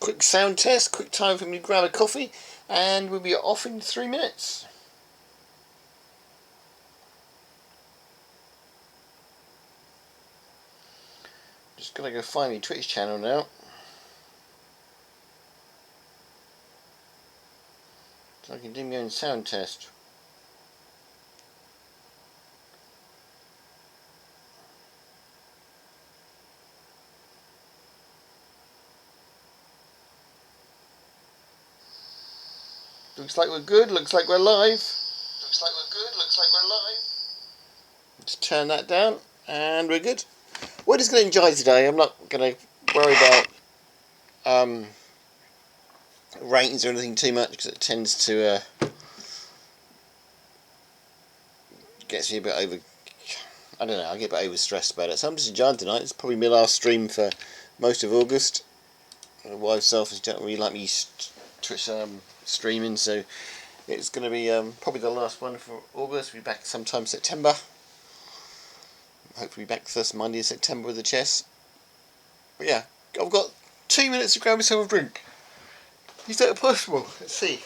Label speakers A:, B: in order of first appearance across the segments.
A: quick sound test, quick time for me to grab a coffee, and we'll be off in 3 minutes. Just gotta go find my Twitch channel now. So I can do my own sound test. Looks like we're good, looks like we're live. Looks like we're good, looks like we're live. Let's turn that down, and we're good. We're just going to enjoy today. I'm not going to worry about ratings or anything too much, because it tends to gets me a bit over. I don't know. I get a bit over stressed about it. So I'm just enjoying tonight. It's probably my last stream for most of August. My wife selfish don't really like me Twitch streaming, so it's going to be probably the last one for August. We'll be back sometime September. Hopefully back first Monday of September with the chess. But yeah, I've got 2 minutes to grab myself a drink. Is that possible? Let's see.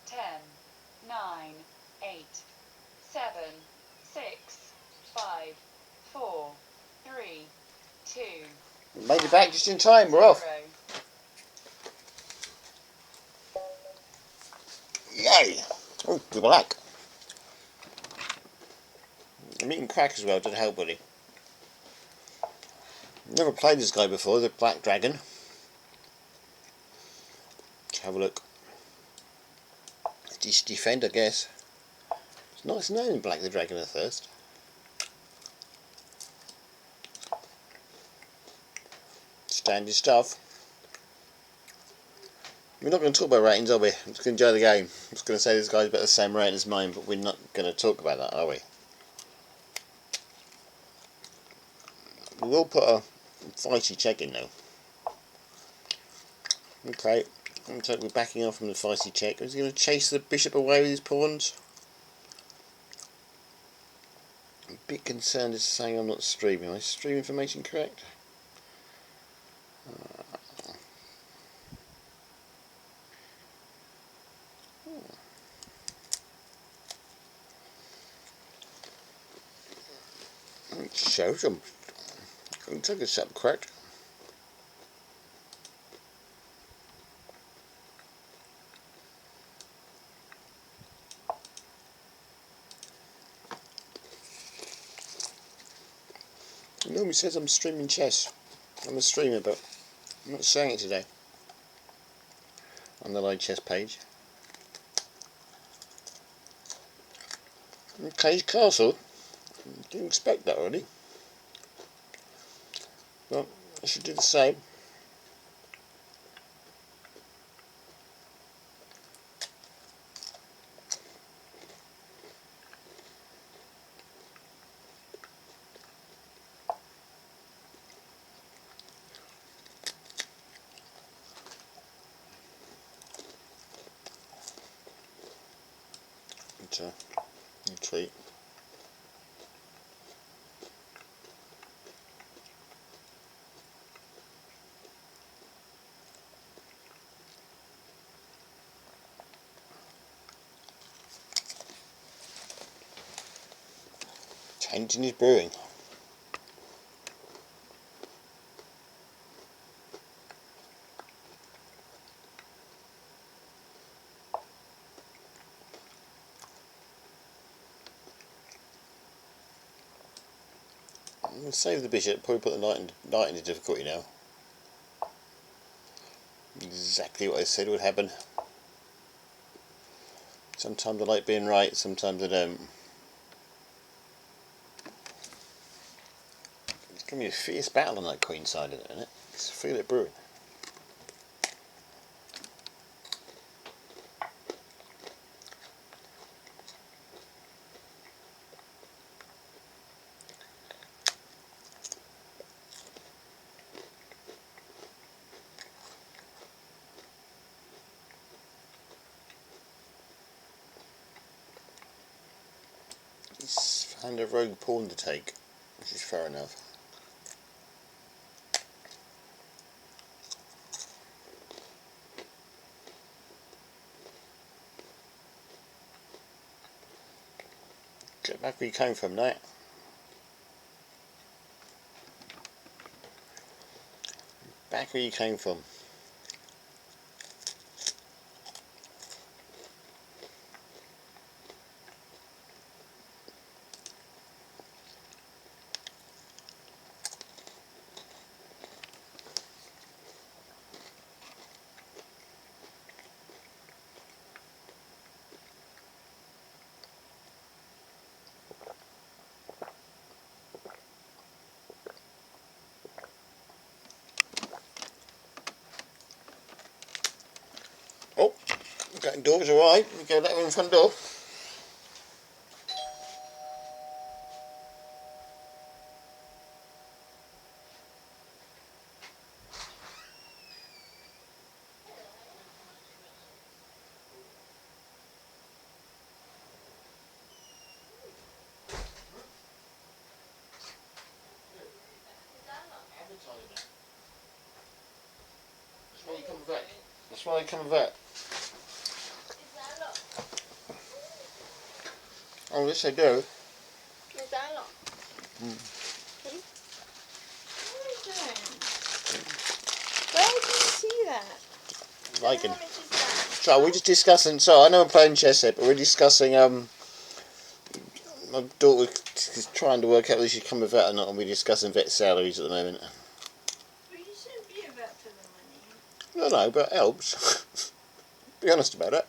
B: Ten, 9, 8, 7, 6, 5, 4, 3, 2.
A: Made it back just in time. We're off. Yay! Oh, good black. I'm eating crack as well. Didn't help, buddy. Never played this guy before. The Black Dragon. Let's have a look. Just defend, I guess. It's a nice name, Black the Dragon at first. Standard stuff. We're not going to talk about ratings, are we? I'm just going to enjoy the game. I'm just going to say this guy's about the same rating as mine, but we're not going to talk about that, are we? We will put a feisty check in though. Okay, looks like we're backing off from the feisty check. Is he going to chase the bishop away with his pawns? I'm a bit concerned as saying I'm not streaming. Am I stream information correct? It shows them. Looks like it's up correct. It normally says I'm streaming chess. I'm a streamer, but I'm not saying it today. On the live chess page. Okay, he's castle. Didn't expect that already. Well, I should do the same. but treat. Changing his brewing. We'll save the bishop, probably put the knight into difficulty now. Exactly what I said would happen. Sometimes I like being right, sometimes I don't. It's going to be a fierce battle on that queen side in a minute. I just feel it brewing. He's found a rogue pawn to take, which is fair enough. Get back where you came from, knight. Back where you came from. Oh, going door's alright. We go that way in front door. That's why you come back. That's why I come back. Oh, yes I do.
C: Is that a lot? What are you doing? Where did you see that?
A: Liking.
C: How much is that?
A: So we're just discussing. So I know I'm playing chess here, but we're discussing. My daughter is trying to work out whether she can come with vet or not, and we're discussing vet salaries at the moment.
C: Well, you shouldn't be a vet for the money.
A: No, but it helps. Be honest about it.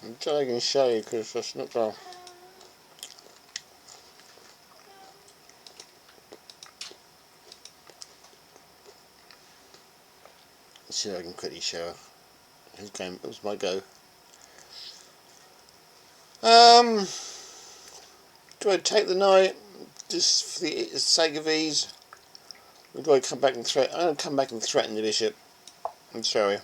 A: I'm trying to show you because that's not going. Let's see if I can quickly show her. His game. It was my go. Do I take the knight just for the sake of ease? Or do I come back and threaten? I'm going to come back and threaten the bishop. I'm sorry.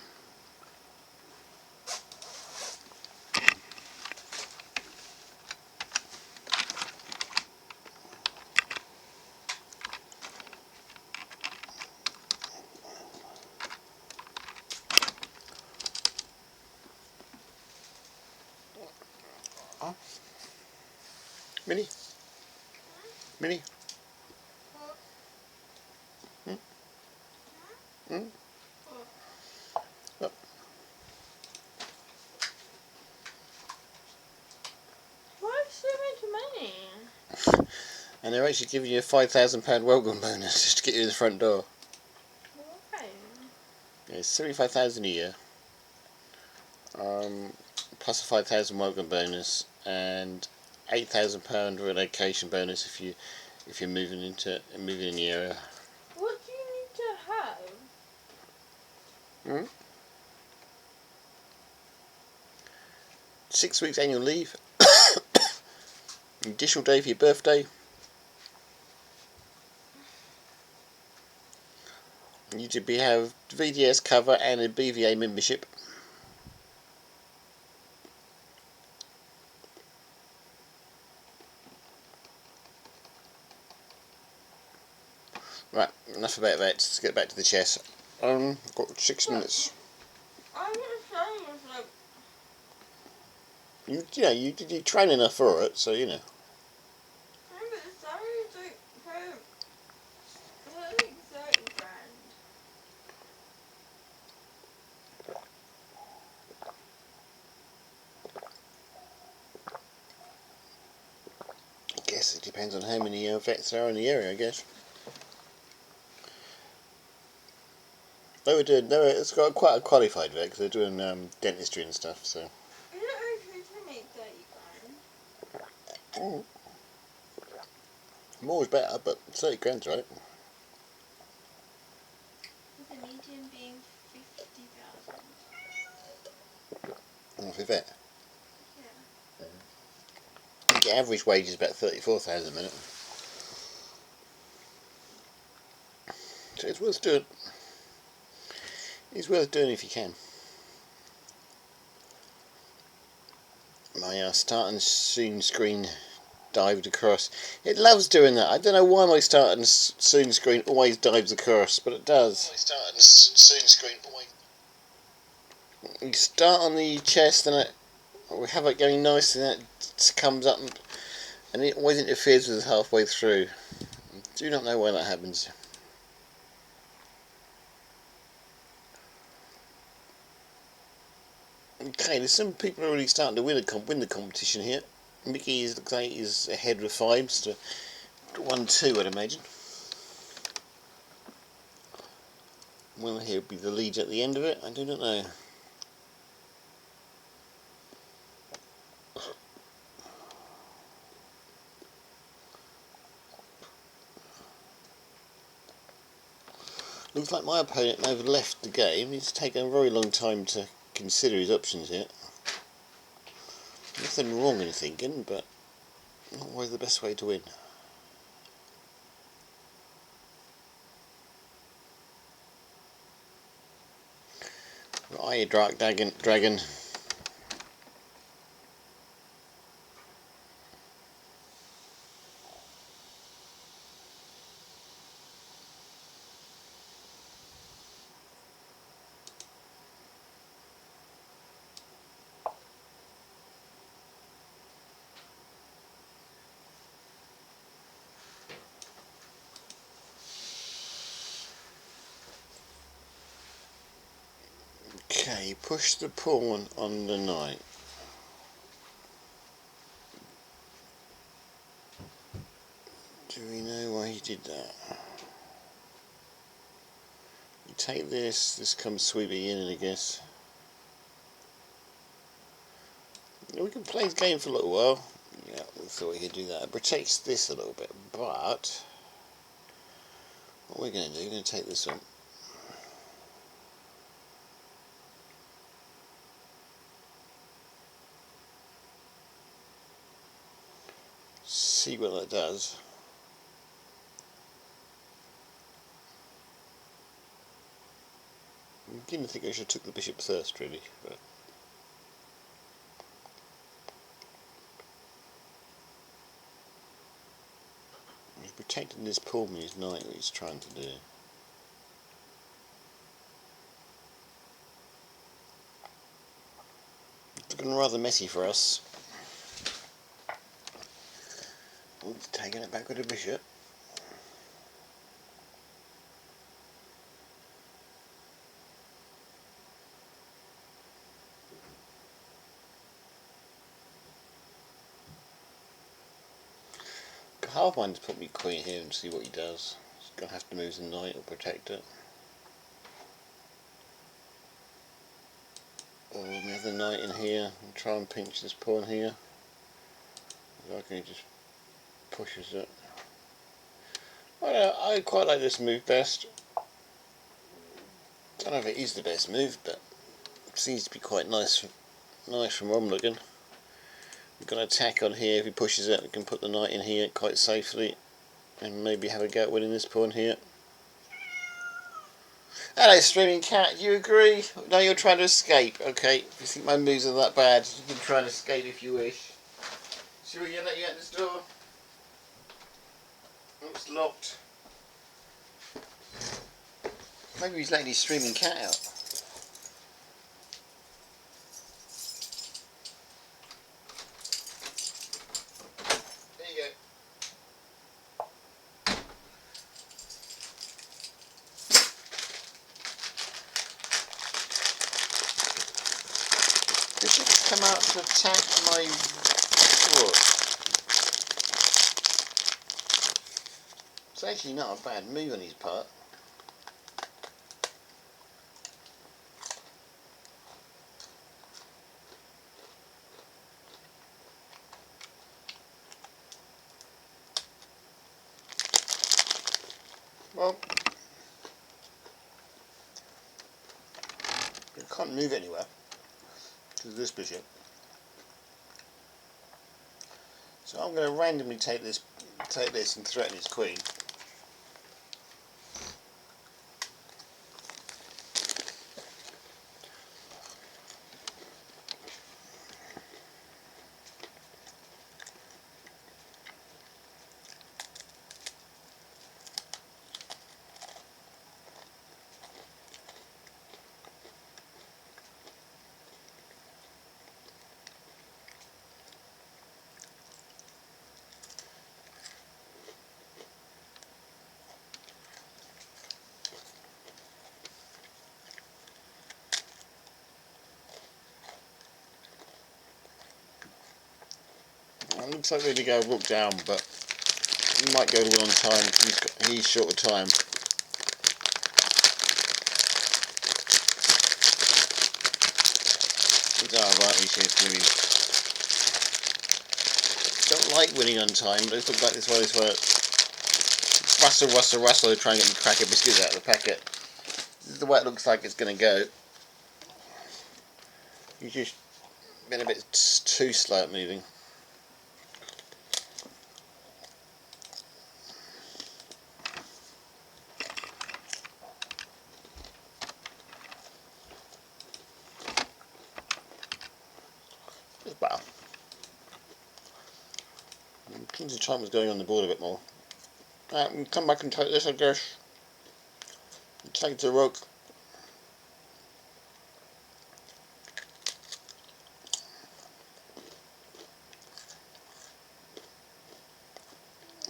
A: Oh. Minnie? Minnie? Hmm? Hmm? Oh.
C: Why so much money?
A: And they're actually giving you a £5,000 welcome bonus just to get you in the front door.
C: Why?
A: Yeah, it's 75,000 a year. Plus a 5,000 welcome bonus and £8,000 relocation bonus if you're moving in the area.
C: What do you need to have?
A: Hmm? 6 weeks annual leave. Additional day for your birthday. And you to have VDS cover and a BVA membership. Right, enough about that. Let's get back to the chess. Got 6 minutes.
C: I'm gonna show you like
A: You train enough for it, so you know.
C: no, but the salary is like like 30 grand.
A: I guess it depends on how many vets there are in the area, I guess. It's got quite a qualified vet because they're doing dentistry and stuff, so.
C: You don't actually to make 30 grand.
A: More's better, but 30 grand's right.
C: With the median being 50,000.
A: For a vet.
C: Yeah.
A: I think the average wage is about 34,000 a minute. So it's worth doing. It's worth doing if you can. My starting soon screen dived across. It loves doing that. I don't know why my starting soon screen always dives across, but it does. My starting soon screen always. You start on the chest and we have it going nice, and it comes up and it always interferes with us halfway through. I do not know why that happens. Okay, there's some people already starting to win the competition here. Mickey looks like he's ahead with 5s to 1-2, I'd imagine. Will he be the lead at the end of it? I do not know. Looks like my opponent may have left the game. He's taken a very long time to consider his options here. Nothing wrong in thinking, but not always the best way to win. Right, you Dark Dragon. Okay, push the pawn on the knight. Do we know why he did that? You take this comes sweeping in, I guess. We can play the game for a little while. Yeah, we thought we could do that. It protects this a little bit, but what we're going to do, we're going to take this one. See what that does. I'm beginning to think I should have took the bishop first, really, but he's protecting this pawn with his knight, what he's trying to do. It's looking rather messy for us. Oops, taking it back with the bishop. Half mind to put me queen here and see what he does. He's going to have to move the knight or protect it. Or we have the knight in here and try and pinch this pawn here. I reckon he just pushes it. I quite like this move best. I don't know if it is the best move, but it seems to be quite nice from where I'm looking. We've got an attack on here. If he pushes it, we can put the knight in here quite safely and maybe have a go at winning this pawn here. Hello, Streaming Cat. You agree? No, you're trying to escape. Okay. If you think my moves are that bad, you can try and escape if you wish. Should we let you out this door? Oh, it's locked. Maybe he's letting his Streaming Cat out. There you go. Bishop's come out to attack my rook. It's actually not a bad move on his part. Well, I can't move anywhere because of this bishop. So I'm going to randomly take this and threaten his queen. It looks like we're going to go rook down, but he might go to win on time because he's short of time. It's alright, we should maybe. Don't like winning on time, but let's look back this way, this way. It's Russell, try and get the cracker biscuits out of the packet. This is the way it looks like it's going to go. He's just been a bit too slow at moving. Just better. King's of Time was going on the board a bit more. Alright, we can come back and take this, I guess. Take the rook.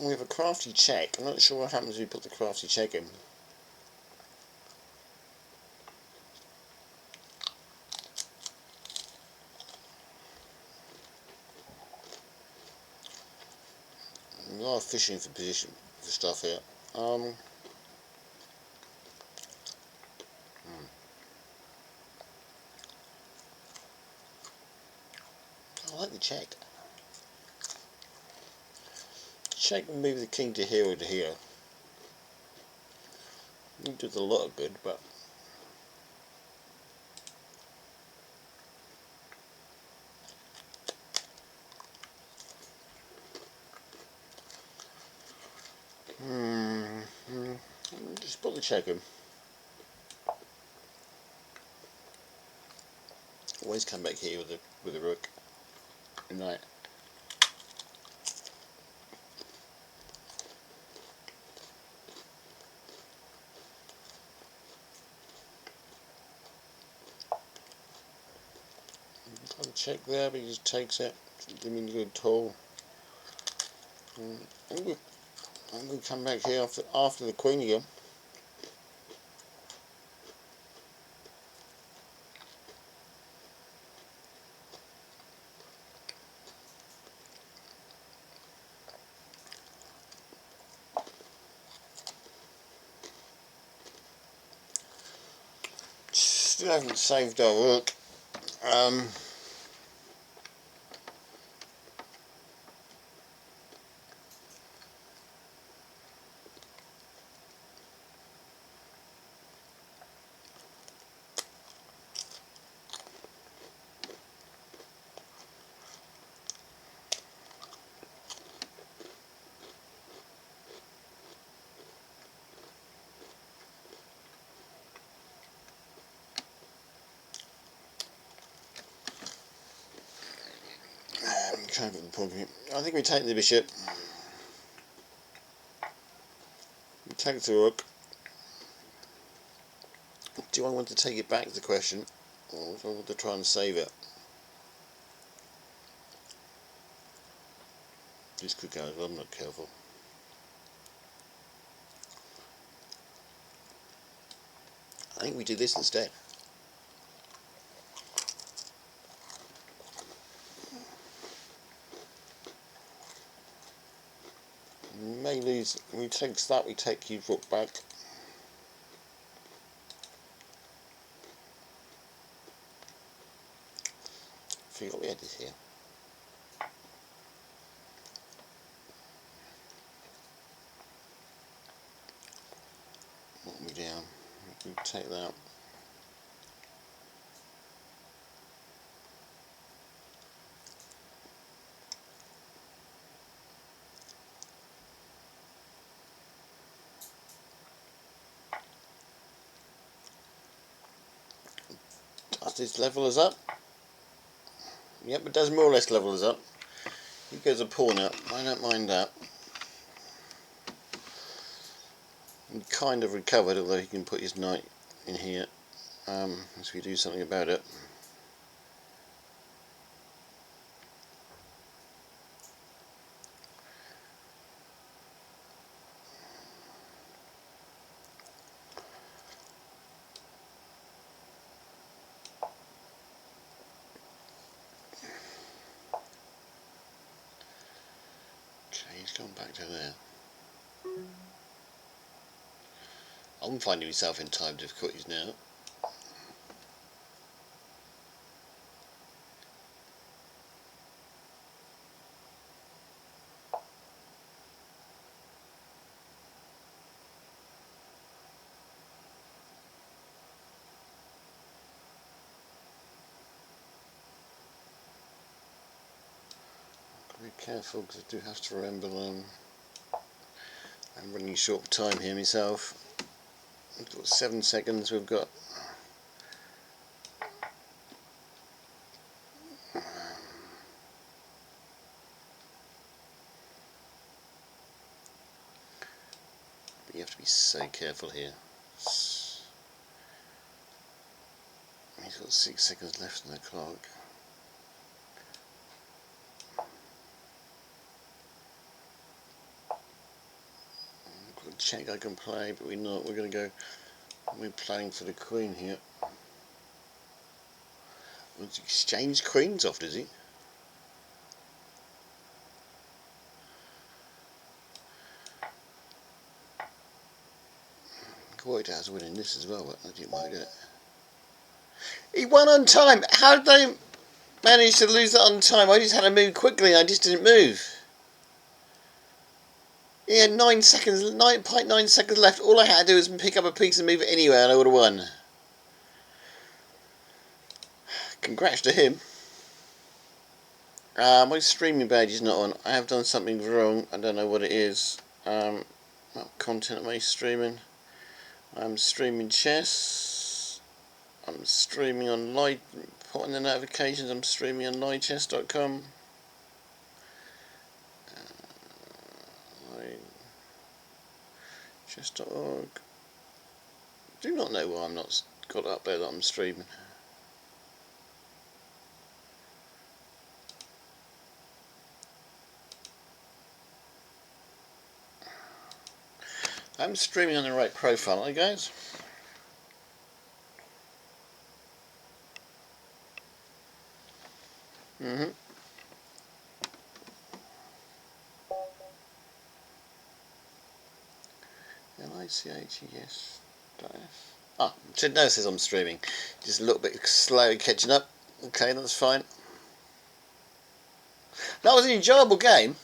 A: We have a crafty check. I'm not sure what happens if we put the crafty check in. We are fishing for position for stuff here. I like the check. Check and move the king to here or to here. It does a lot of good, but just put the check in. Always come back here with the rook. Good night. I'll check there, but he just takes it. Give me a good toll. I'm going to come back here after the queen again. Still haven't saved our rook. can't get the point of it. I think we take the bishop. We take the rook. Do I want to take it back is the question, or do I want to try and save it? This could go, I'm not careful. I think we do this instead. We may lose, when we take that, we take his rook back. I forgot we had this here. What are we down? We can take that. Does this level us up? Yep, it does more or less level us up. He goes a pawn up. I don't mind that. He kind of recovered, although he can put his knight in here. Unless we do something about it. Okay, he's gone back to there. I'm finding myself in time difficulties now. Be careful because I do have to remember I'm running short for time here myself. We've got 7 seconds. We've got you have to be so careful here. He's got 6 seconds left on the clock. Check I can play, but we're not. We're going to go. We're playing for the queen here. Wants to exchange queens off, does he? White has winning this as well, but I didn't mind it. He won on time. How did they manage to lose that on time? I just had to move quickly. I just didn't move. He had 9 seconds, 9.9 seconds left. All I had to do was pick up a piece and move it anywhere and I would have won. Congrats to him. My streaming badge is not on. I have done something wrong. I don't know what it is. What content am I streaming? I'm streaming chess. I'm streaming on live, put on the notifications. I'm streaming on livechess.com. Chess.org. Do not know why I'm not got up there that I'm streaming. I'm streaming on the right profile, aren't I, guys? LICHES. Ah, should notice I'm streaming. Just a little bit slow catching up. Okay, that's fine. That was an enjoyable game.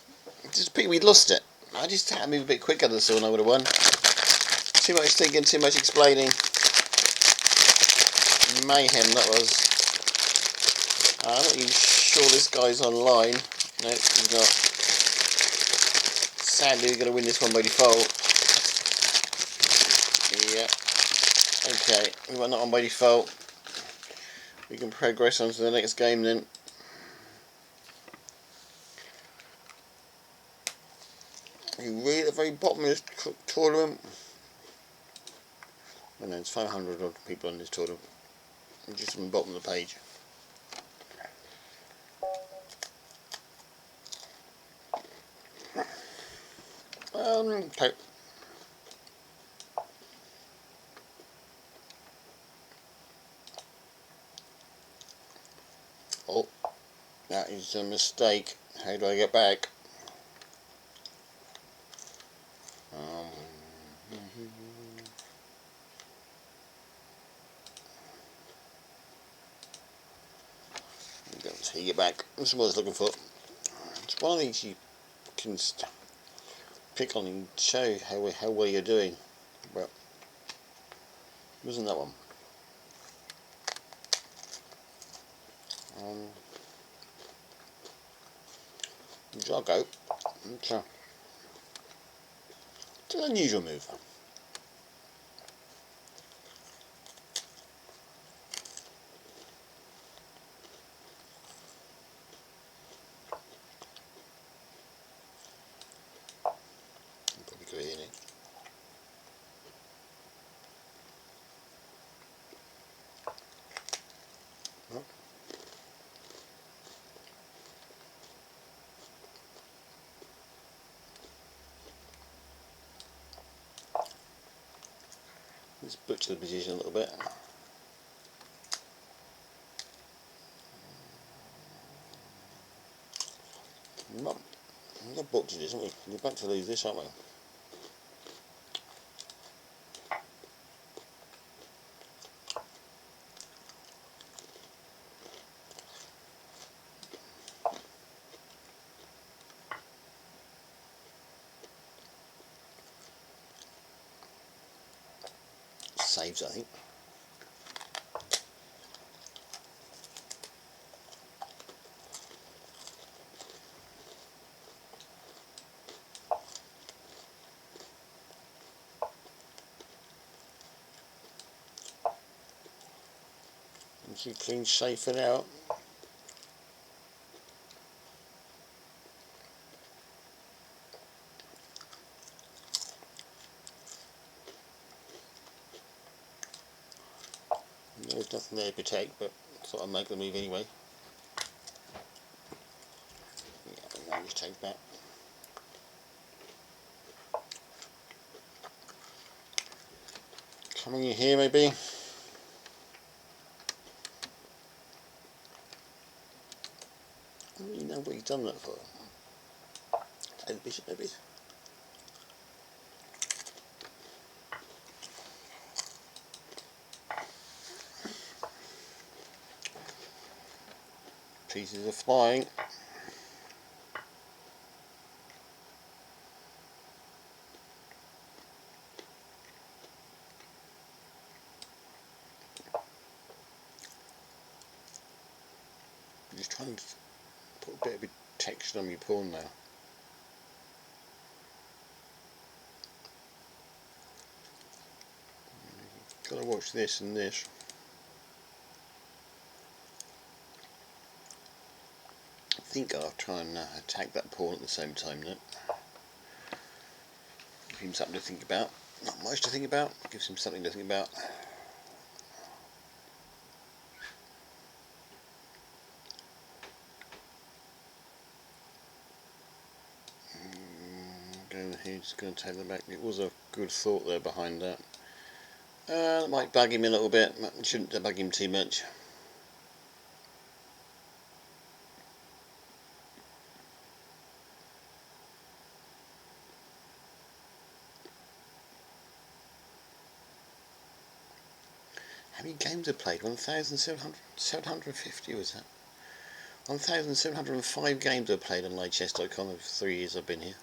A: Just we lost it. I just had to move a bit quicker than so and I would have won. Too much thinking, too much explaining. Mayhem that was. I'm not even sure this guy's online. No, he's not. Sadly, we're going to win this one by default. Yeah. Okay, we won that one by default. We can progress on to the next game then. very bottom of this tournament. And there's 500 odd people on this tournament. Just on the bottom of the page. Okay. Oh, that is a mistake. How do I get back? That's how you get back. That's what I was looking for. It's one of these you can pick on and show how well you're doing. But it wasn't that one. Joggo. It's an unusual move. Probably could have hit it. Oh. Let's butcher the position a little bit. We've butchered this, haven't we? We're about to lose this, aren't we? Saves, I think. Keep clean safe and out. There's nothing there to protect, but I thought I'd make the move anyway. Yeah, now just take that. Coming in here, maybe. I don't really know what he's done that for. Take the bishop, maybe. Pieces are flying. I'm just trying to put a bit of protection on my pawn now. Gotta watch this and this. I think I'll try and attack that pawn at the same time now. Give him something to think about. Not much to think about, gives him something to think about. He's going to take them back. It was a good thought there behind that. That might bug him a little bit. Shouldn't bug him too much. How many games have played? 1,750 was that? 1,705 games I've played on LiveChess.com over 3 years I've been here.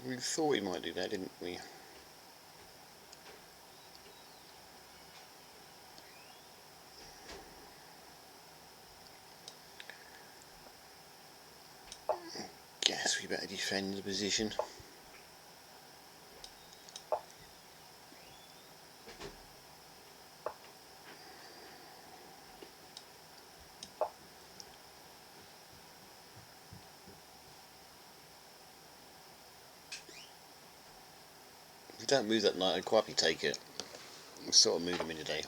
A: We thought we might do that, didn't we? Guess we better defend the position. don't move that knight, I'd quietly take it. Sort of moved him in today.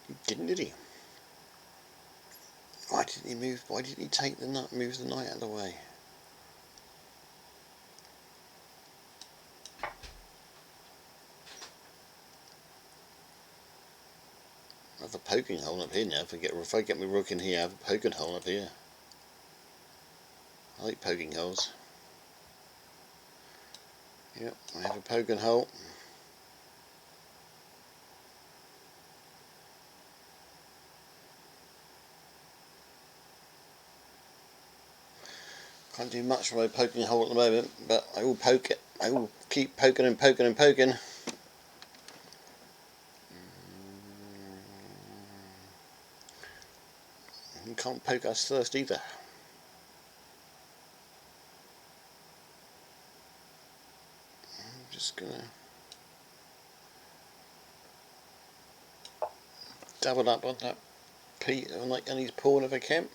A: He didn't, did he? Why didn't he move? Why didn't he take the knight? Move the knight out of the way. I have a poking hole up here now. If I get my rook in here, I have a poking hole up here. I like poking holes. Yep, I have a poking hole. Can't do much from my poking hole at the moment, but I will poke it. I will keep poking and poking and poking. You can't poke us first either. I'm just gonna double up on that Pete and his pawn if I can.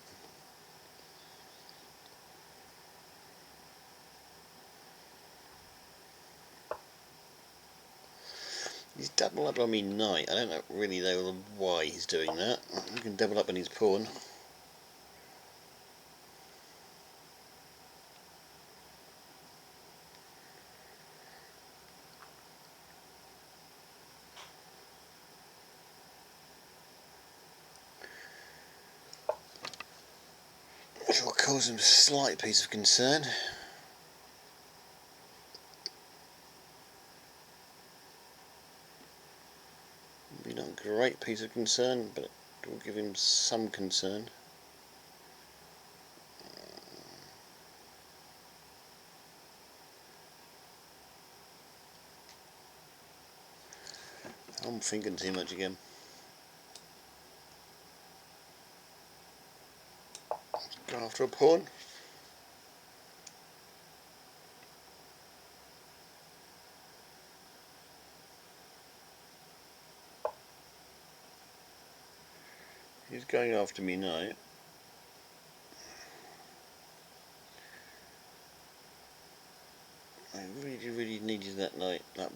A: He's double up on me knight. I don't really know why he's doing that. You can double up on his pawn. Which will cause him a slight piece of concern. Maybe not a great piece of concern, but it will give him some concern. I'm thinking too much again. Go after a pawn. He's going after me now. I really needed that knight. That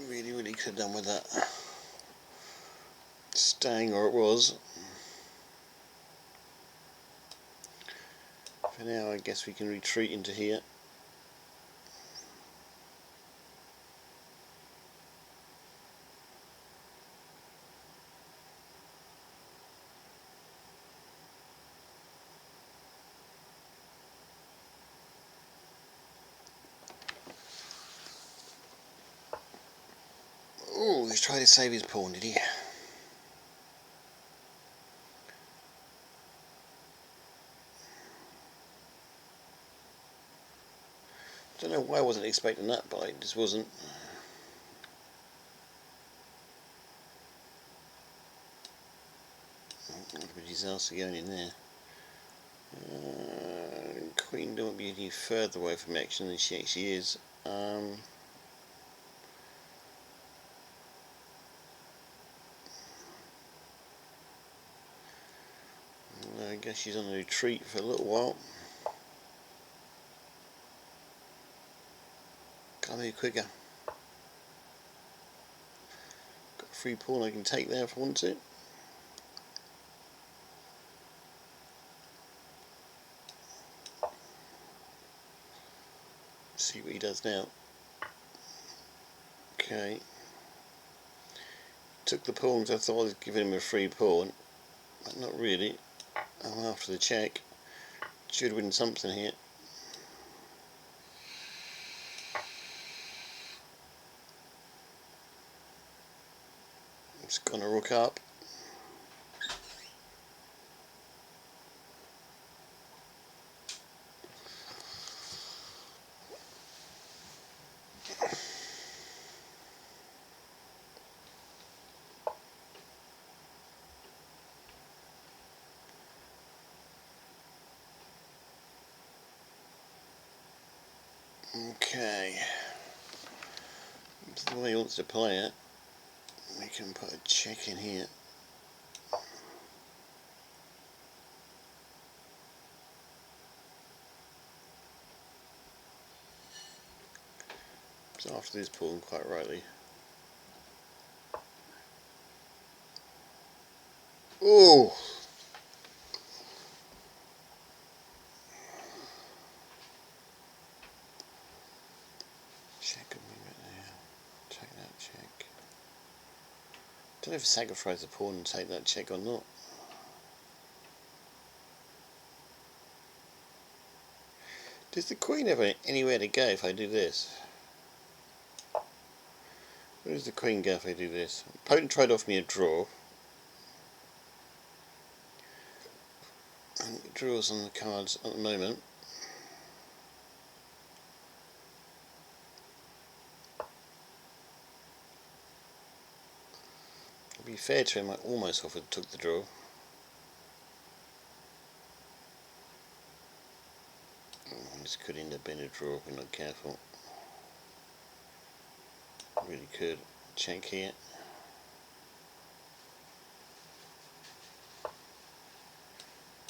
A: really could have done with that staying, or it was. For now, I guess we can retreat into here. Oh, he's trying to save his pawn, did he? Don't know why I wasn't expecting that, but I just wasn't. Everybody's else going in there. Queen don't be any further away from action than she actually is. I guess she's on a retreat for a little while. Can't move quicker. Got a free pawn I can take there if I want to. See what he does now. Okay. Took the pawns. I thought I was giving him a free pawn, but not really. I'm after the check. Should win something here. It's gonna rook up. Okay. That's the way he wants to play it. We can put a check in here. It's after this pawn, quite rightly. Oh! Check on me right there. Take that check. Don't know if I sacrifice the pawn and take that check or not. Does the queen have anywhere to go if I do this? Where does the queen go if I do this? Opponent tried to offer me a draw. And draws on the cards at the moment. To be fair to him, I almost took the draw. This could end up being a draw if we're not careful. Really could. Check here.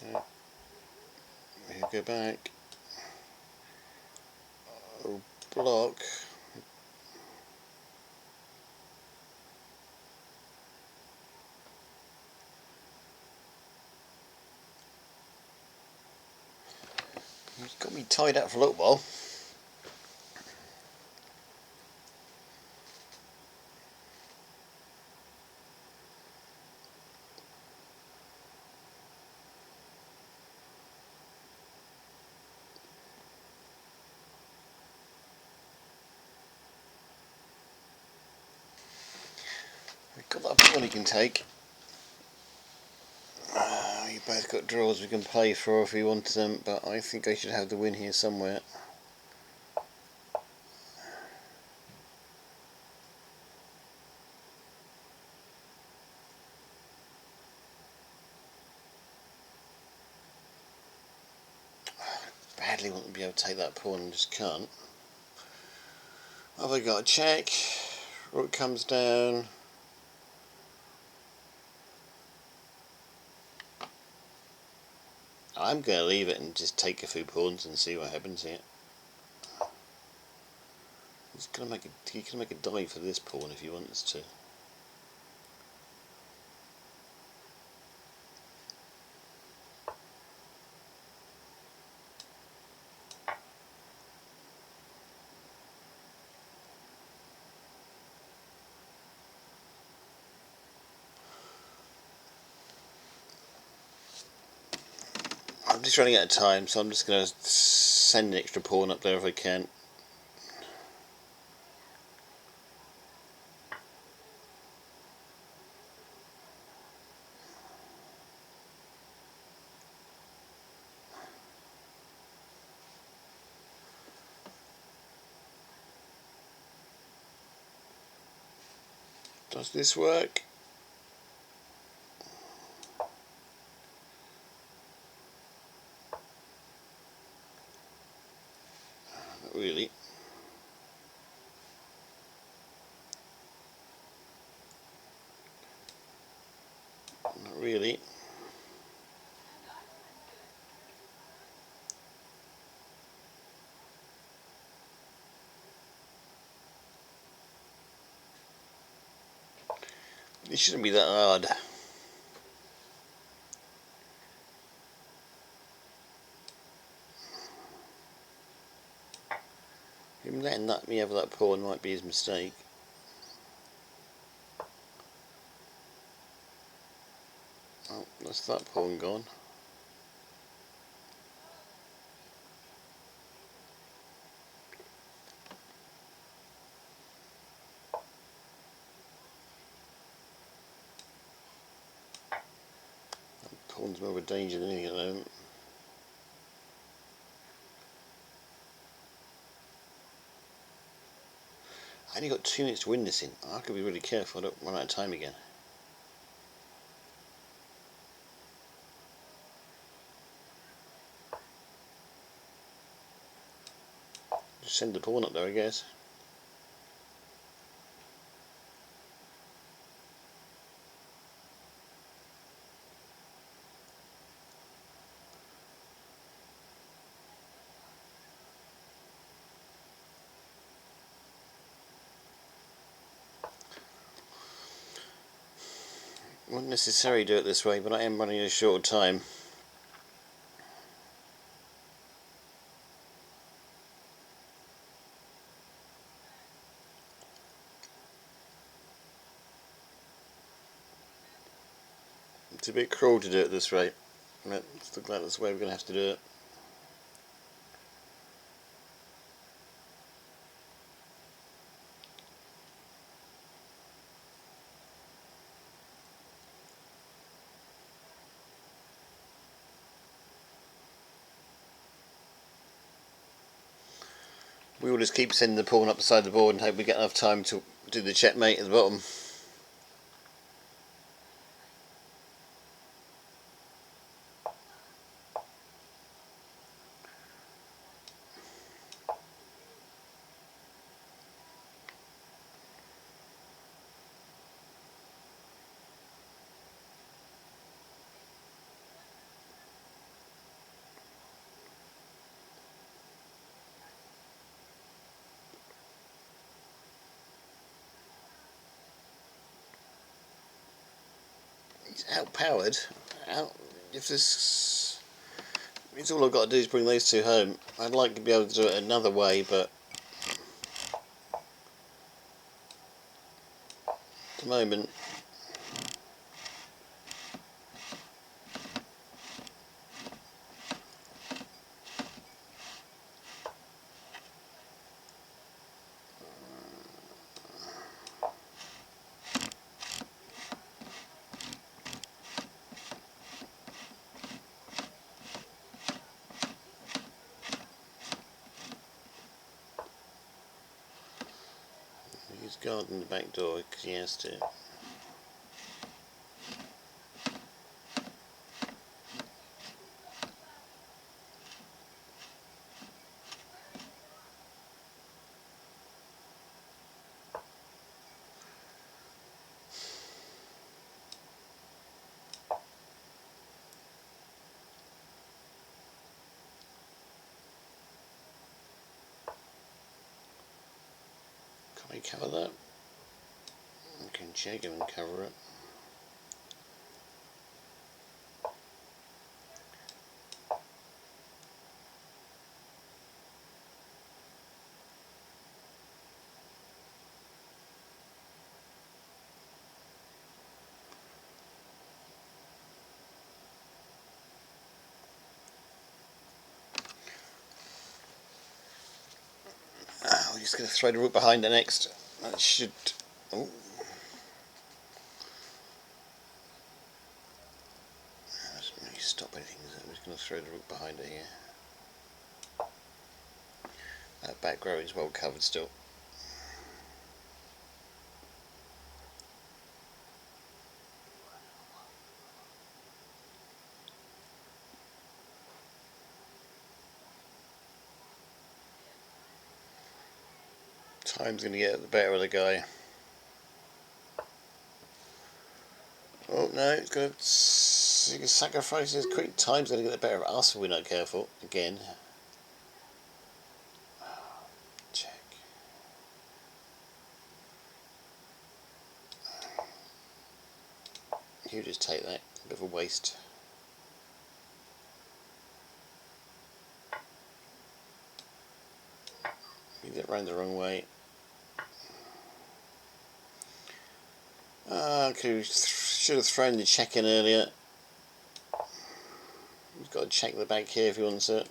A: He'll go back. Oh, block. He's got me tied up for a little while. We've got that pawn he can take. We both got draws we can play for if we want them, but I think I should have the win here somewhere. Badly want to be able to take that pawn and just can't. Have I got a check? Rook comes down. I'm going to leave it and just take a few pawns and see what happens here. He can make a dive for this pawn if he wants to. I'm just running out of time, so I'm just going to send an extra pawn up there if I can. Does this work? Not really. Not really. It shouldn't be that hard. Him letting me have that pawn might be his mistake. Oh, that's that pawn gone. That pawn's more of a danger than anything at the moment. I only got 2 minutes to win this in. I could be really careful I don't run out of time again. Just send the pawn up there, I guess. wouldn't necessarily do it this way, but I am running a short time. It's a bit cruel to do it this way. Looks like that's the way we're going to have to do it. We will just keep sending the pawn up the side of the board and hope we get enough time to do the checkmate at the bottom. He's outpowered. If this, it's all I've got to do is bring those two home. I'd like to be able to do it another way, but at the moment, he's guarding the back door because he has to. Can I cover that? I can check him and cover it. We're just going to throw the rook behind it next. That should. Oh. That doesn't really stop anything, is it? I'm just going to throw the rook behind it here. That back row is well covered still. Time's going to get the better of the guy. Oh no, he's going to sacrifice his quick. Time's going to get the better of us if we're not careful. Again. Check. You just take that. A bit of a waste. You did it round the wrong way. Okay, should have thrown the check in earlier. He's got to check the back here if he wants it.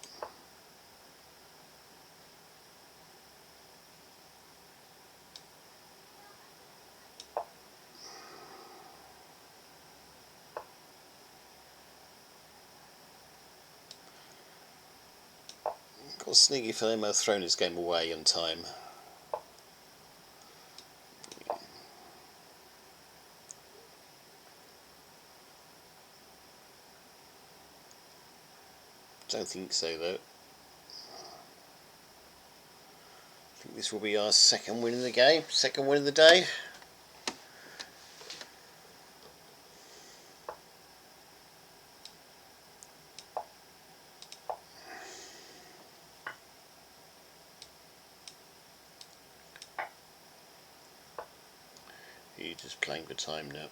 A: Got sneaky for them, I've thrown this game away on time. Don't think so though. I think this will be our second win in the game, second win of the day. You're just playing for time now.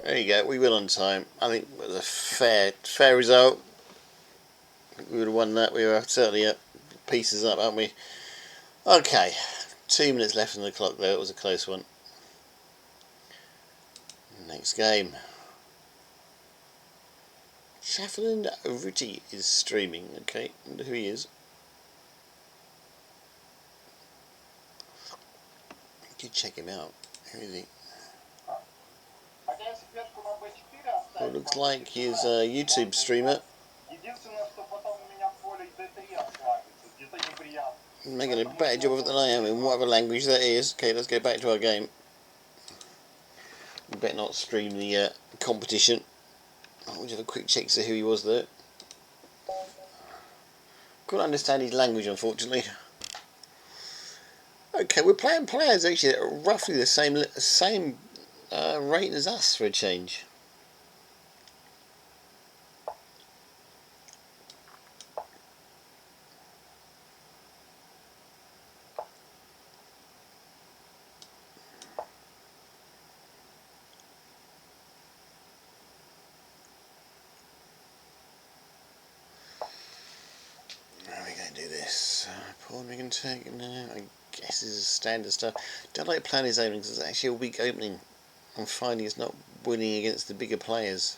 A: There you go, we win on time. I think it was a fair result. We would have won that. We were certainly up pieces up, aren't we? Okay, 2 minutes left on the clock though. It was a close one. Next game. Shaffield Ruti is streaming. Okay, wonder who he is. You could check him out. Who is he? Well, it looks like he's a YouTube streamer. Making a better job of it than I am in whatever language that is. Okay, let's go back to our game. We better not stream the competition. I'll just have a quick check to see who he was there. Couldn't understand his language, unfortunately. Okay, we're playing players actually at roughly the same rate as us for a change. Do this. Pawn we can take. No, I guess this is standard stuff. Don't like playing his openings. It's actually a weak opening. I'm finding it's not winning against the bigger players.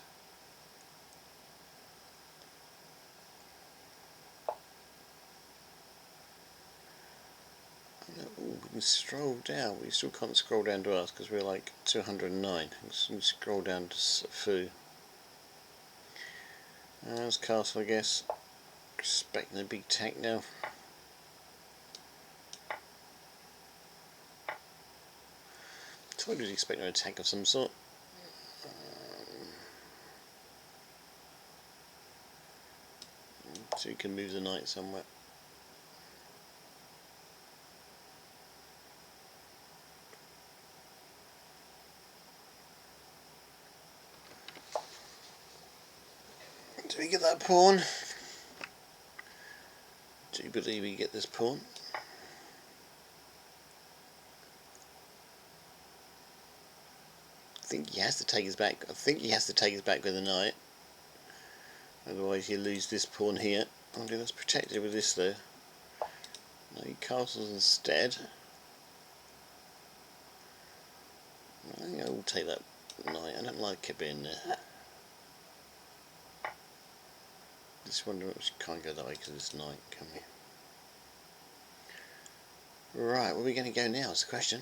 A: Ooh, we can scroll down. We still can't scroll down to us because we're like 209. Let's scroll down to Fu. There's Castle, I guess. Expecting a big tank now. I was expecting an attack of some sort. So you can move the knight somewhere. Do we get that pawn? Do you believe we get this pawn? I think he has to take his back. I think he has to take his back with the knight. Otherwise you lose this pawn here. I'll do that's protected with this though. No, he castles instead. I think I will take that knight. I don't like it being there. Just wonder if we can't go that way because of this knight, can we? Right, where are we going to go now is the question.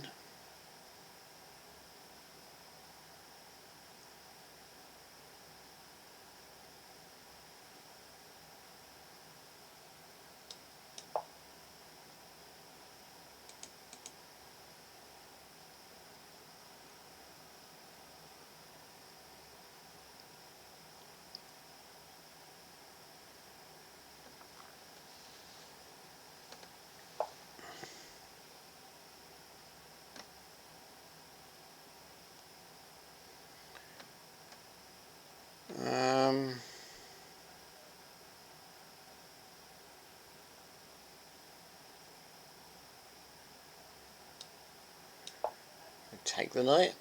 A: Take the knight.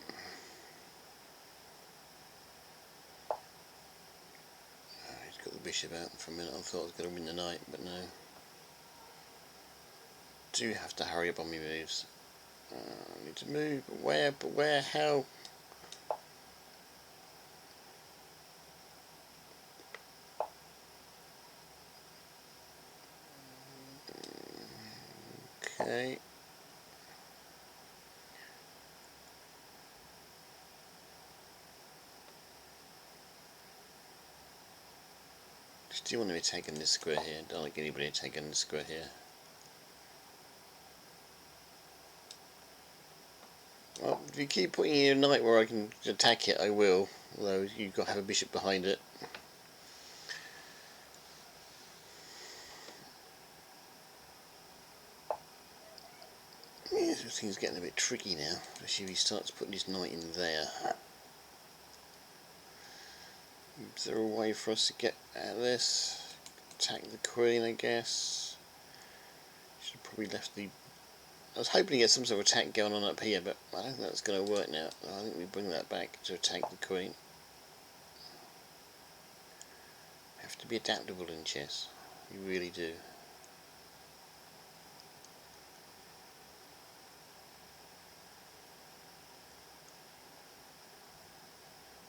A: He's got the bishop out for a minute. I thought I was going to win the knight, but no. Do have to hurry up on my moves. I need to move, but where? But where? How? Okay. Still want to be taking this square here. Don't like anybody taking this square here. Well, if you keep putting your knight where I can attack it, I will. Although you've got to have a bishop behind it. Yeah, this thing's getting a bit tricky now, especially if he starts putting his knight in there. Is there a way for us to get out of this? Attack the queen, I guess. Should have probably left the I was hoping to get some sort of attack going on up here, but I don't think that's going to work now. I think we bring that back to attack the queen. You have to be adaptable in chess. You really do.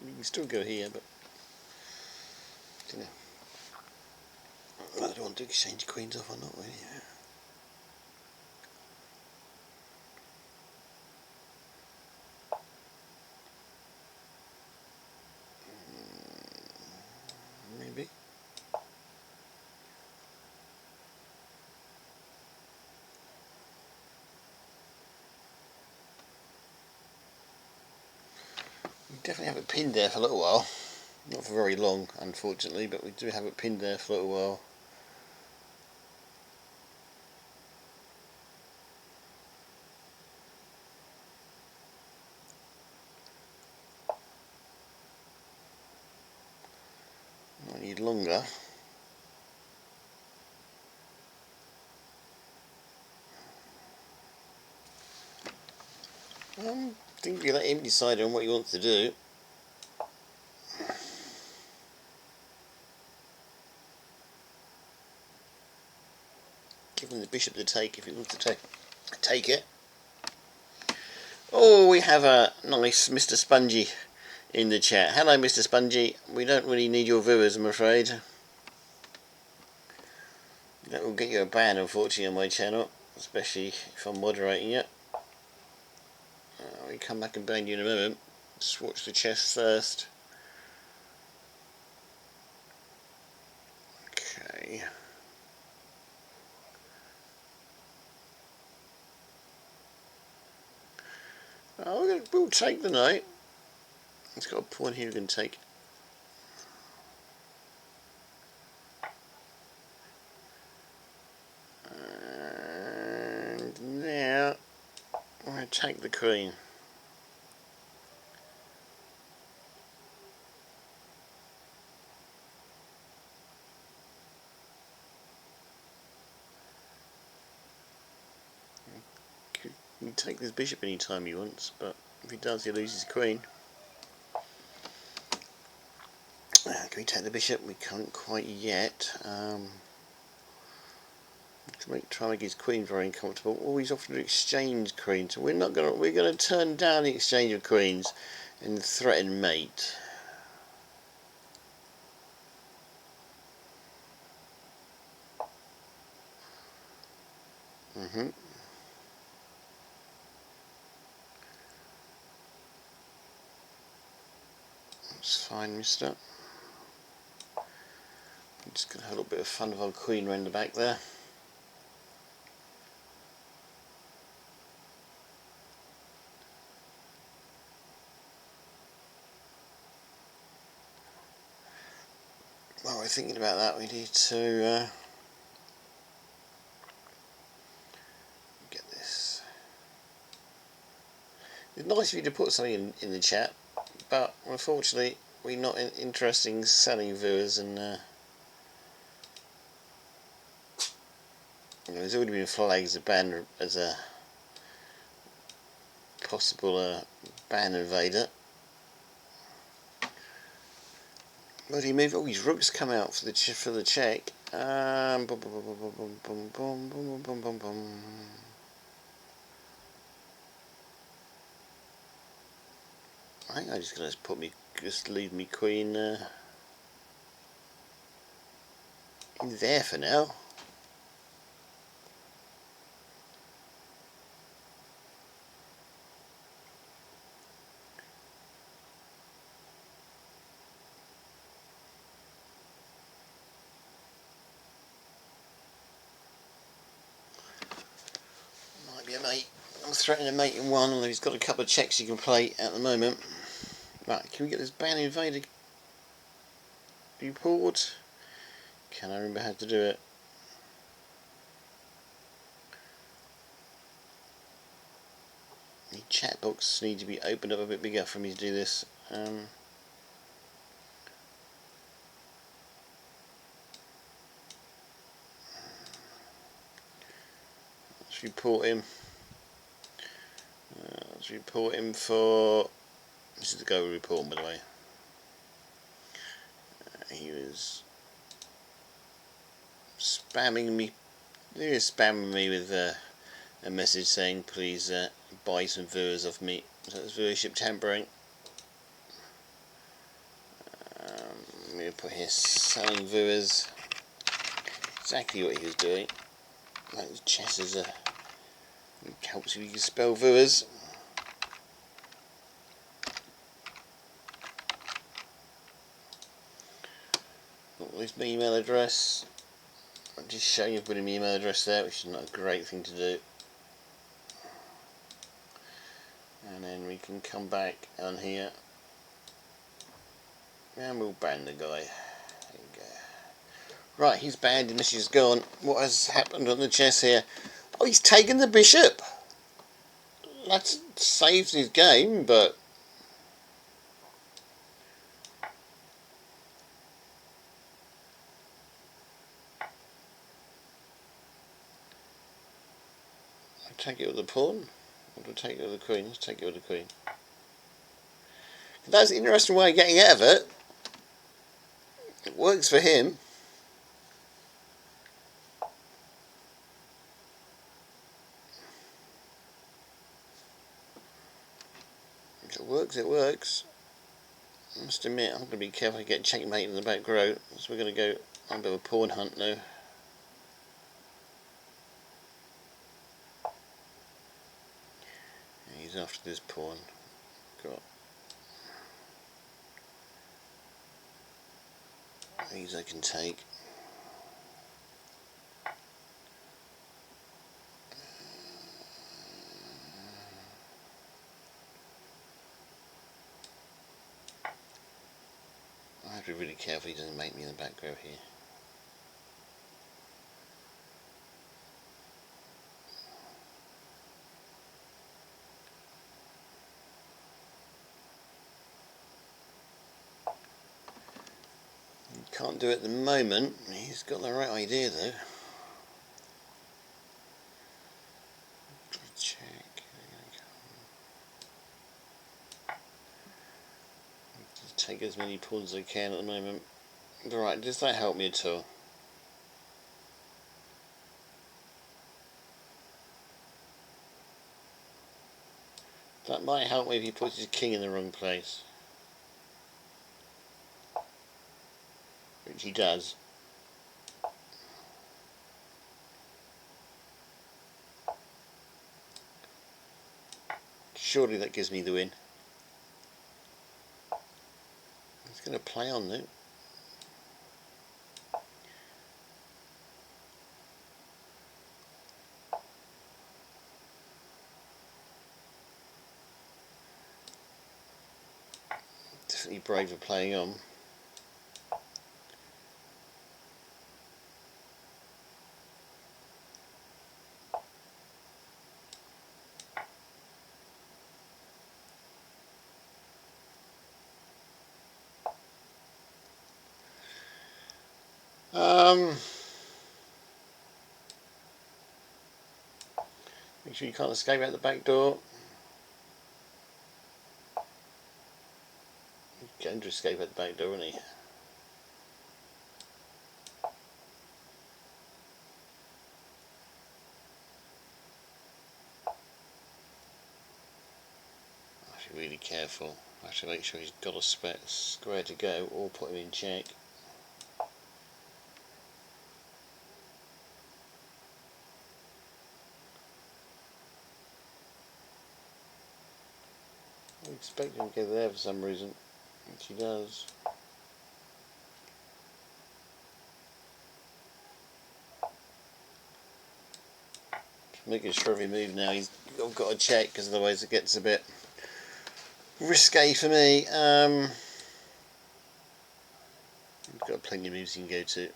A: You can still go here, but you know, I don't want to exchange queens off or not really. Maybe. We definitely have it pinned there for a little while. Not for very long, unfortunately, but we do have it pinned there for a little while. I need longer. I think you let him decide on what he wants to do. Give him the bishop to take if he wants to take it. Oh, we have a nice Mr. Spongy in the chat. Hello, Mr. Spongy. We don't really need your viewers, I'm afraid. That will get you a ban, unfortunately, on my channel, especially if I'm moderating it. We come back and ban you in a moment. Just watch the chess first. Okay. Oh, we'll take the knight. It's got a pawn here we can take. And now I'm going to take the queen. He can take this bishop any time he wants, but if he does, he loses queen. Can we take the bishop? We can't quite yet. Try and make his queen very uncomfortable. Oh, he's offered to exchange queens. So we're going to turn down the exchange of queens and threaten mate. That's fine, mister. I'm just going to have a little bit of fun with our queen round the back there. While we're thinking about that, we need to get this. It's nice of you to put something in the chat, but unfortunately we're not interested in selling viewers, and there's already been flags of ban as a possible ban invader. Where did he move? Oh, his rook's come out for the check. Bum, bum, bum, bum, bum, bum, bum, bum, bum, bum, bum. I think I'm just going to leave me queen in there for now. Might be a mate. I'm threatening a mate in one, although he's got a couple of checks he can play at the moment. Right, can we get this ban invader report? Can I remember how to do it? The chat box needs to be opened up a bit bigger for me to do this. Let's report him. to report him for... This is the guy we report him, by the way. He was spamming me. He was spamming me with a message saying, please buy some viewers off me. So that's viewership tampering. I'm going to put here selling viewers. Exactly what he was doing. Like chess is a... It helps you spell viewers. There's my email address. I'm just showing you putting my email address there, which is not a great thing to do. And then we can come back on here and we'll ban the guy. There you go. Right, he's banned, the message is gone. What has happened on the chess here? Oh, he's taken the bishop. That saves his game, but I take it with the pawn. Or do I take it with the queen? Let's take it with the queen. That's an interesting way of getting out of it. It works for him. If it works, it works. I must admit, I'm going to be careful to get checkmate in the back row. So we're going to go on a bit of a pawn hunt now. He's after this pawn. Got these I can take. I have to be really careful he doesn't make me in the back row here. Can't do it at the moment. He's got the right idea though. Check. Just take as many pawns as I can at the moment. Right, does that help me at all? That might help me if he puts his king in the wrong place. Which he does. Surely that gives me the win. He's going to play on though. Definitely brave of playing on. Make sure you can't escape out the back door. He's going to escape out the back door, isn't he? I should be really careful. I should make sure he's got a square to go or put him in check. I expect him to go there for some reason, which he does. Just making sure every move now he's got to check, because otherwise it gets a bit risque for me. He's got plenty of moves he can go to.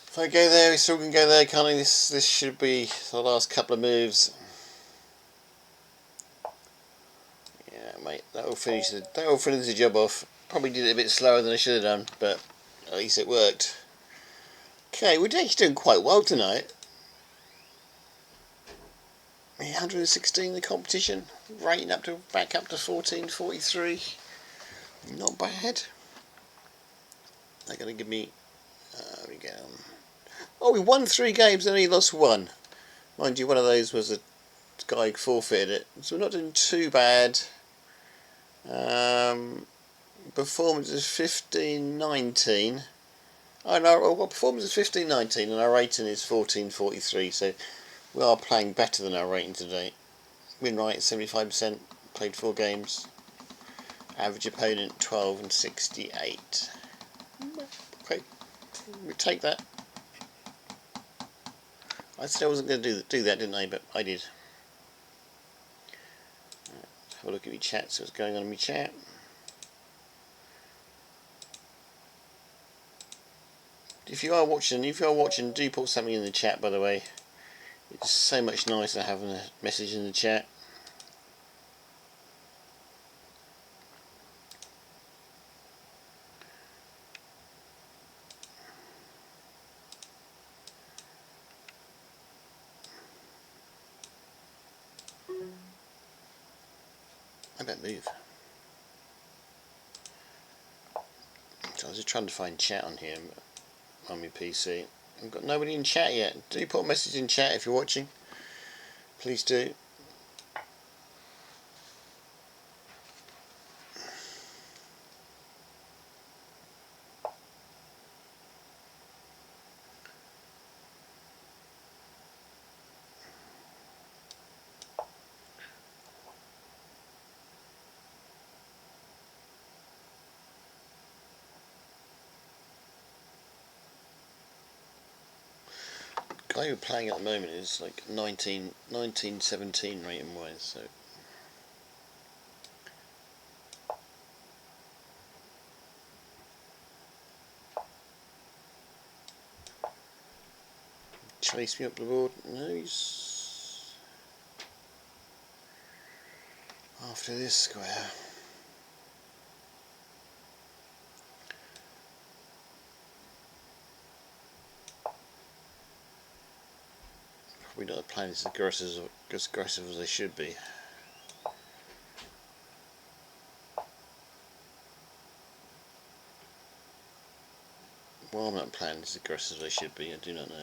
A: If I go there, he still can go there, can't he? This should be the last couple of moves. Yeah, mate, that That'll finish the job off. Probably did it a bit slower than I should have done, but at least it worked. Okay, we're actually doing quite well tonight. 116 in the competition, rating back up to 1443. Not bad. They're going to give me. We go. Oh, we won 3 games and only lost 1. Mind you, one of those was a guy who forfeited it, so we're not doing too bad. Performance is 1519. Oh no, well, performance is 1519 and our rating is 1443. So we are playing better than our rating today. Win rate 75%. Played 4 games. Average opponent 12 and 68. Okay, we take that. I said I wasn't going to do that, didn't I? But I did. Let's have a look at my chat. See what's going on in my chat. If you are watching, do put something in the chat. By the way, it's so much nicer having a message in the chat. I better move. So I was just trying to find chat on here on my PC. I've got nobody in chat yet. Do put a message in chat if you're watching. Please do. The guy we're playing at the moment is like 1917 rating wise, so chase me up the board. No, he's after this square. Probably not playing as aggressive as they should be. Well, I'm not playing as aggressive as I should be. I do not know.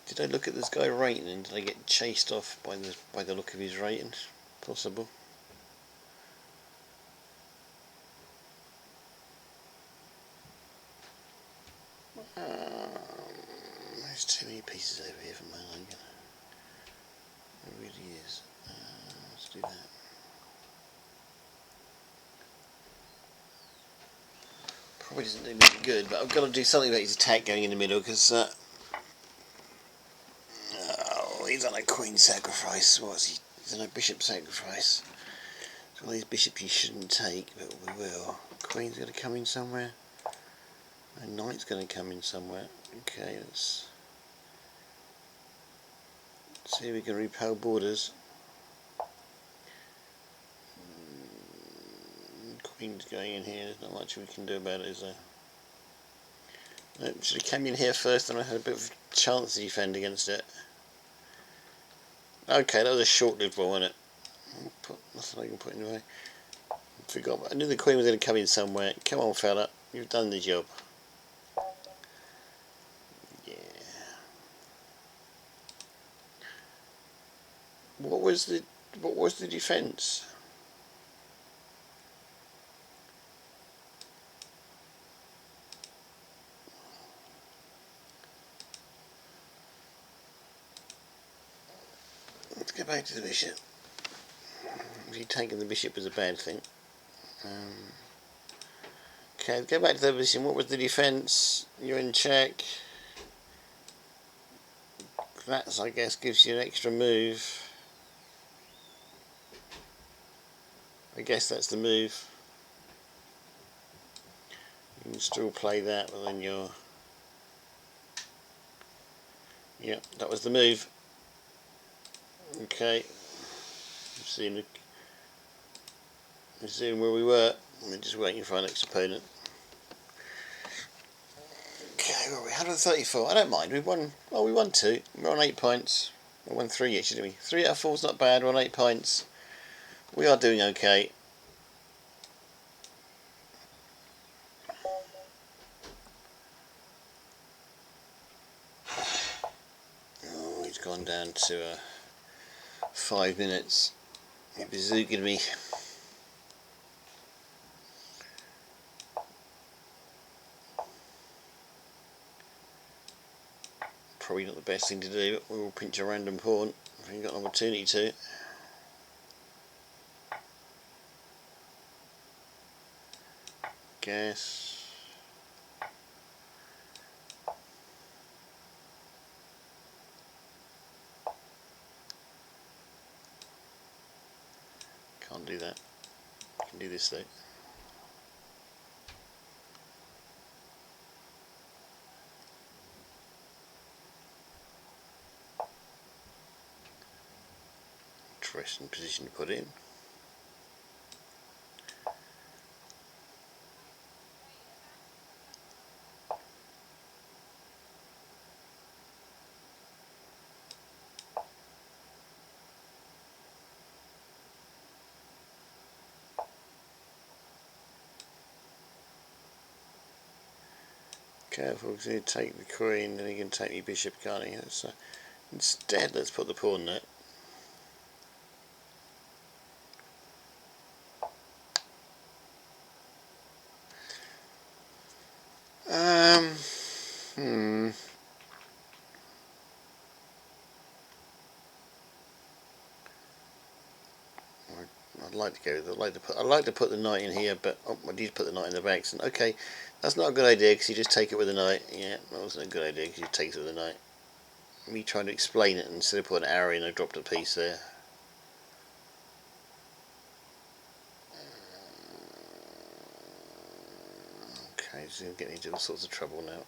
A: Did I look at this guy rating and did I get chased off by the look of his rating? Possible. There's too many pieces over here for my liking. There really is. Let's do that. Probably doesn't do me any good, but I've got to do something about his attack going in the middle because he's on a queen sacrifice. What's he? He's on a bishop sacrifice. It's one of these bishops you shouldn't take, but we will. Queen's going to come in somewhere. And knight's going to come in somewhere. Okay, let's see if we can repel borders. Queen's going in here. There's not much we can do about it, is there? Nope, should have come in here first, and I had a bit of a chance to defend against it. Okay, that was a short-lived one, wasn't it? Nothing I can put in the way. Forgot. I knew the queen was going to come in somewhere. Come on, fella, you've done the job. Yeah. What was the defence? Let's go back to the bishop. If taking the bishop was a bad thing. Okay, go back to the position. What was the defence? You're in check. That, I guess, gives you an extra move. I guess that's the move. You can still play that, but then you're... Yeah, that was the move. Okay. Seeing where we were. We're just waiting for our next opponent. Okay, where are we? 134. I don't mind. We won. Well, we won 2. We're on 8 points. We won 3 actually, didn't we? 3 out of 4's not bad. We're on 8 points. We are doing okay. Oh, he's gone down to 5 minutes. He bazookaed me. Probably not the best thing to do, but we will pinch a random pawn if we've got an opportunity to. Guess. Can't do that. Can do this though. Interesting position to put in. Careful, because he'll take the queen, then he can take the bishop, can't he? So instead, let's put the pawn there. Hmm. I'd like to go. I'd like to put the knight in here, but I did put the knight in the back. So, okay, that's not a good idea because you just take it with the knight. Yeah, that wasn't a good idea because you take it with the knight. Me trying to explain it instead of putting an arrow in, I dropped a piece there. Okay, so we're getting into all sorts of trouble now.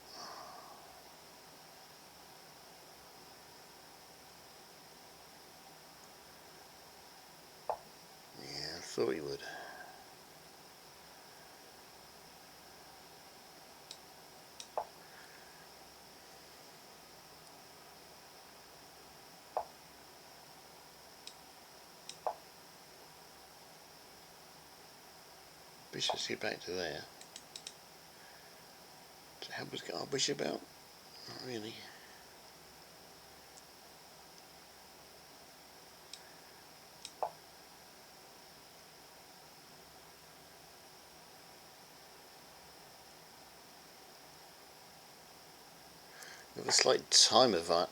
A: Yeah, I thought he would. Bishop's get back to there. To help us get our bishop out? Not really. We have a slight time advantage.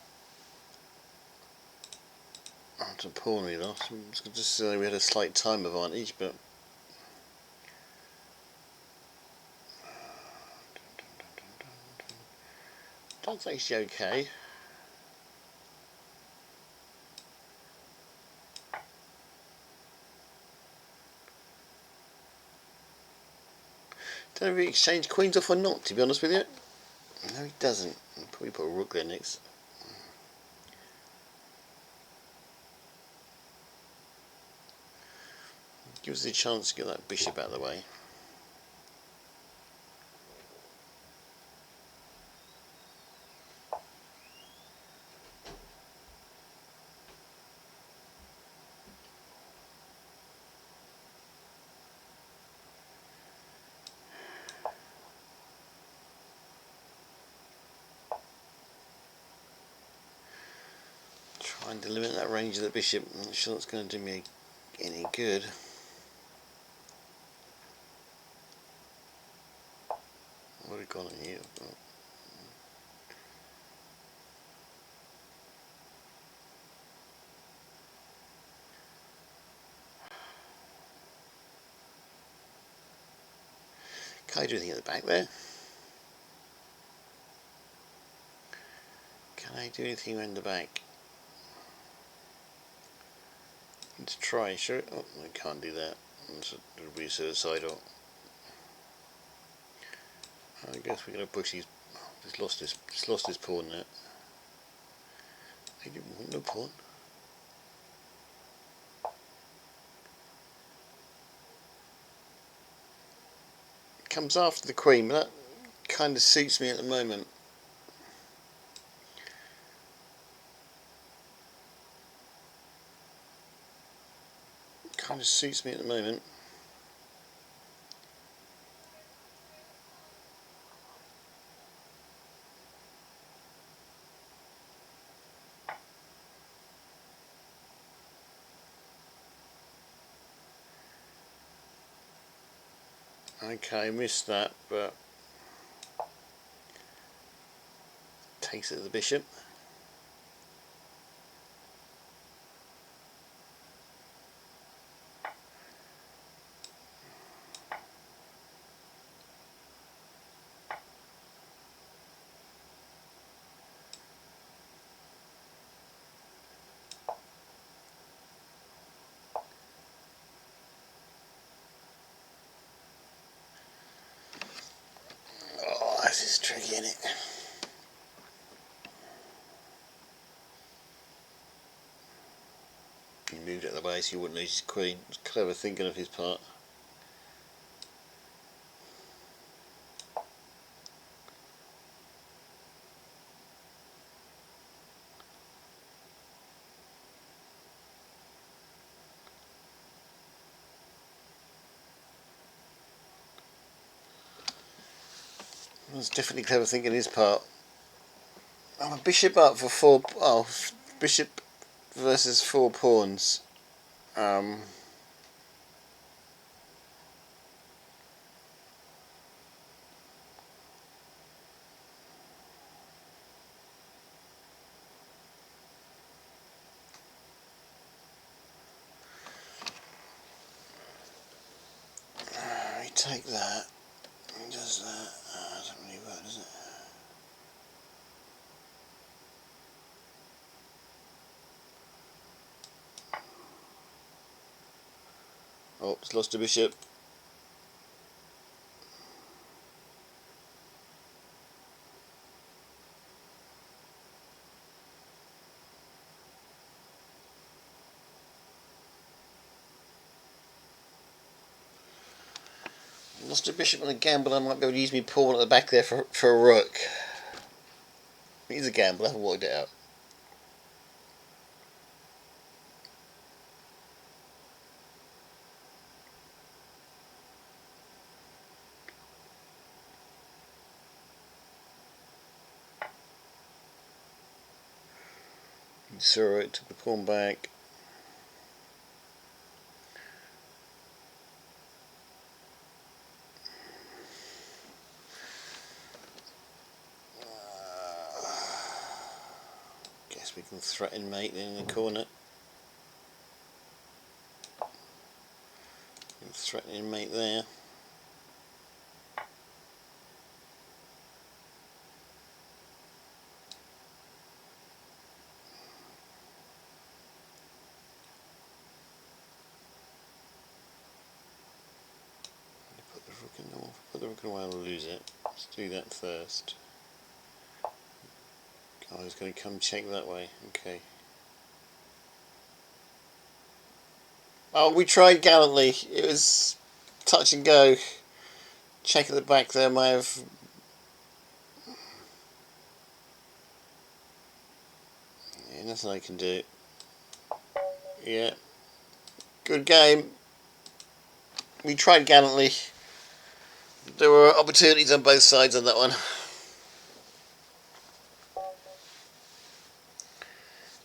A: That's a pawn we lost. I was going to say we had a slight time advantage, but that's actually okay. Don't know if he exchanged queens off or not, to be honest with you. No, he doesn't. I'll probably put a rook there next. Gives us a chance to get that bishop out of the way. Trying to limit that range of the bishop. I'm not sure that's going to do me any good. What have we got in here? Can I do anything at the back there? Can I do anything around the back? Let's try, sure. Oh, I can't do that. It'll be suicidal. guess we're going to push his. Just lost his pawn there. He didn't want no pawn. Comes after the queen, but that kind of suits me at the moment. Kind of suits me at the moment. Okay, missed that, but takes it to the bishop. Oh, this is tricky, isn't it? He moved it out of the way so he wouldn't lose his queen. It was clever thinking of his part. It was definitely clever thinking his part. I'm a bishop up for four. Oh, bishop versus 4 pawns. We take that. He does that. Doesn't really work, does it? Oh, it's lost a bishop. Lost a bishop on a gamble. I might be able to use my pawn at the back there for a rook. He's a gamble. I haven't worked it out. He saw it. Took the pawn back. Guess we can threaten mate in the corner. Threatening mate there. Put the rook in the wall. Put the rook in the way, I'll lose it. Let's do that first. I was going to come check that way. Okay. Oh, we tried gallantly. It was touch and go. Check at the back there may have. Yeah, nothing I can do. Yeah. Good game. We tried gallantly. There were opportunities on both sides on that one.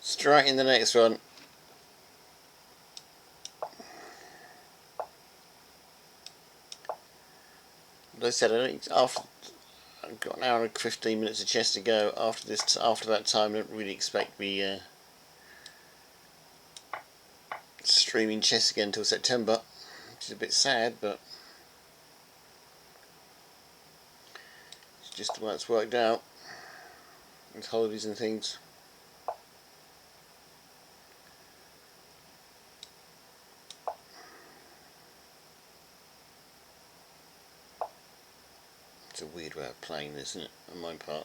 A: Straight in the next one. Like I said, I've got an hour and 15 minutes of chess to go. After that time, I don't really expect me streaming chess again until September, which is a bit sad, but it's just the way it's worked out with holidays and things. It's a weird way of playing this, isn't it, on my part?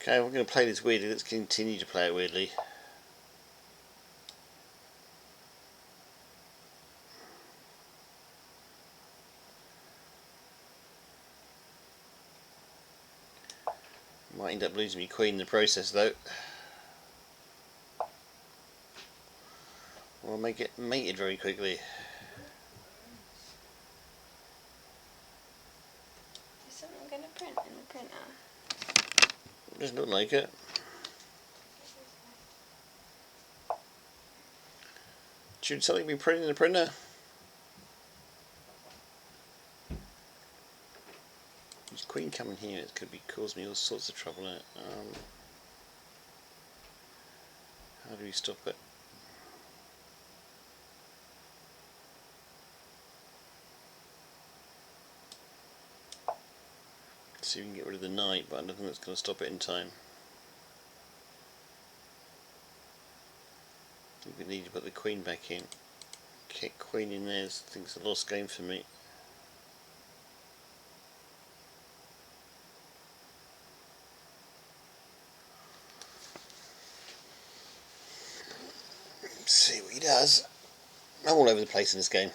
A: Okay, we're going to play this weirdly. Let's continue to play it weirdly. Might end up losing me queen in the process, though. Or I'll make it mated very quickly.
C: Is something going to print in the printer?
A: Doesn't look like it. Should something be printed in the printer? This queen coming here, it could be cause me all sorts of trouble. How do we stop it? See if we can get rid of the knight, but I don't think that's going to stop it in time. I think we need to put the queen back in. Kick queen in there, I think it's a lost game for me. Let's see what he does. I'm all over the place in this game.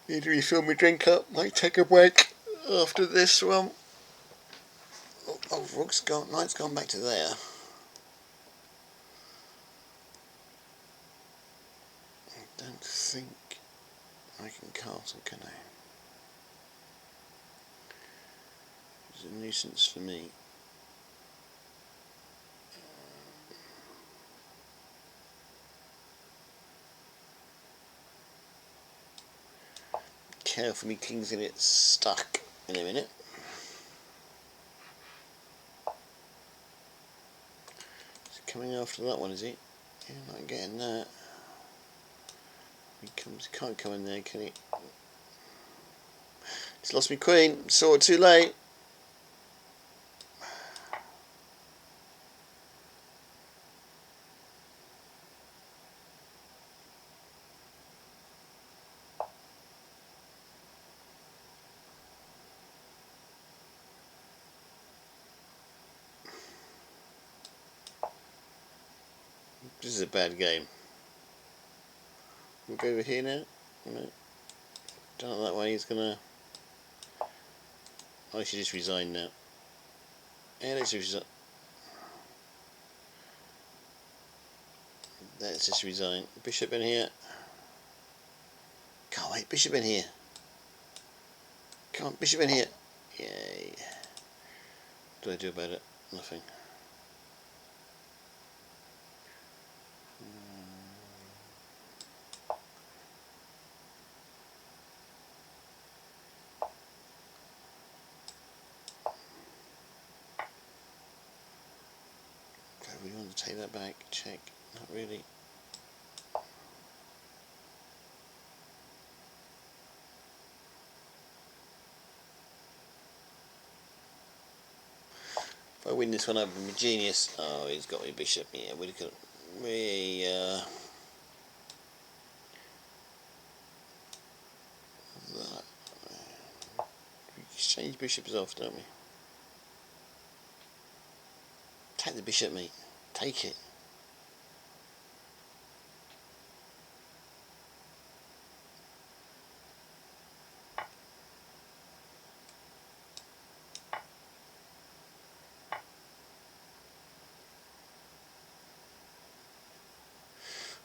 A: Need to refill my drink up, might take a break after this one. Oh, rook's gone, knight's gone back to there. I don't think I can castle, can I? It's a nuisance for me. Careful, me king's gonna get stuck in a minute. He's coming after that one, is he? Yeah, not getting that. He can't come in there, can he? He's lost me queen. Saw it too late. This is a bad game. We'll go over here now. No. Don't know that way. He's gonna. I should just resign now. Yeah, let's just resign. Let's just resign. Bishop in here. Can't wait. Bishop in here. Come on, bishop in here. Yay. What do I do about it? Nothing. Do I really want to take that back? Check. Not really. If I win this one, I'm a genius. Oh, he's got me bishop. Yeah, we could. We exchange bishops off, don't we? Take the bishop, mate. Take it.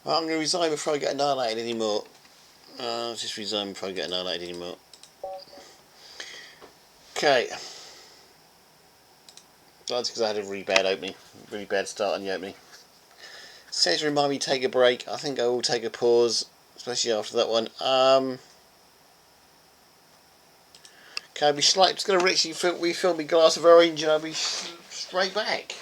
A: Well, I'm going to resign before I get annihilated anymore. I'll just resign before I get annihilated anymore. Okay. That's because I had a really bad opening. Really bad start on the opening. Says remind me take a break. I think I will take a pause. especially after that one. Okay, I'll be slightly just going to literally refill my glass of orange and I'll be straight back.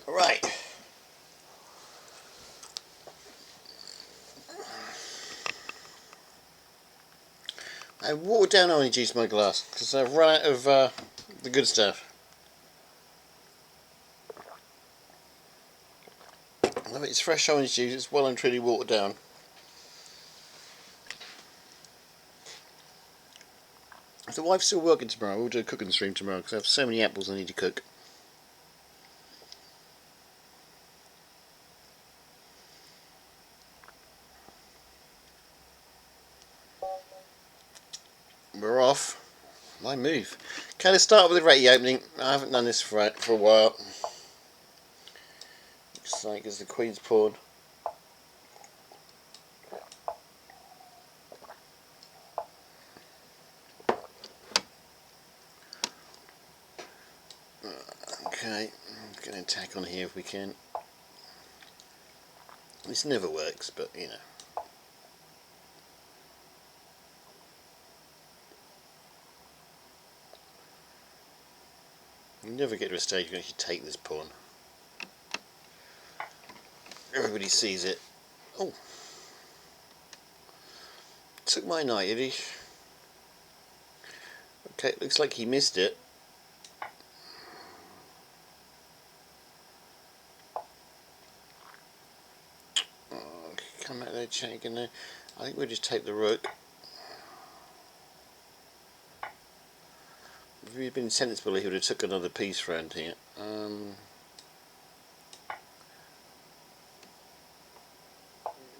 A: Right. I watered down orange juice in my glass because I've run out of the good stuff. It's fresh orange juice, it's well and truly watered down. If the wife's still working tomorrow, we'll do a cooking stream tomorrow because I have so many apples I need to cook. We're off. My move. Okay, let's start with the radio opening. I haven't done this for a while. Looks like it's the Queen's pawn. Okay, I'm going to attack on here if we can. This never works, but you know. You never get to a stage where you actually take this pawn. Everybody sees it. Oh. Took my knight, did he? Okay, looks like he missed it. Oh, come back there, check in there. I think we'll just take the rook. If he'd been sensible, he would have took another piece round here.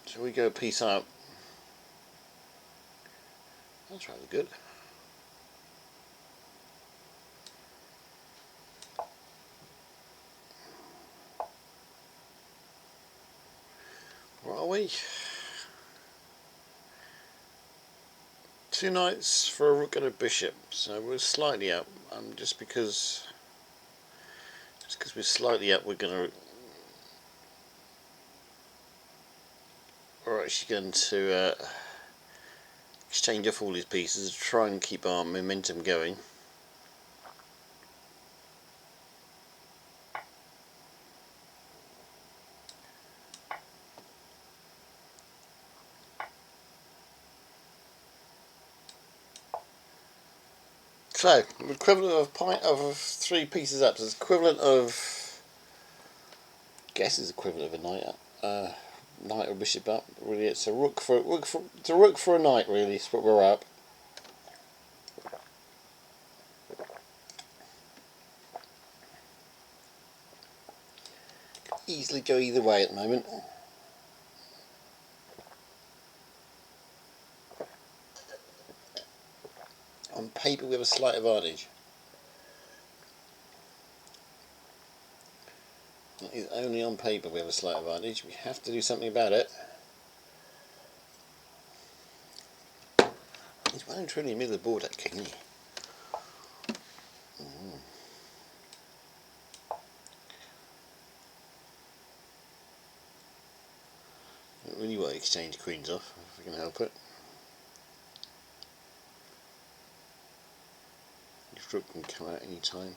A: Shall we go a piece up? That's rather good. What are we? 2 knights for a rook and a bishop, so we're slightly up. Just because we're slightly up, we're actually going to exchange off all these pieces to try and keep our momentum going. So, the equivalent of 3 pieces up, so it's equivalent of, I guess it's equivalent of a knight, knight or bishop up. Really, it's a rook for a knight. Really, is what we're up. Easily go either way at the moment. On paper, we have a slight advantage. It's only on paper we have a slight advantage. We have to do something about it. He's well and truly in the middle of the board, that king, isn't he? exchange queens off if we can help it. Your rook can come out any time.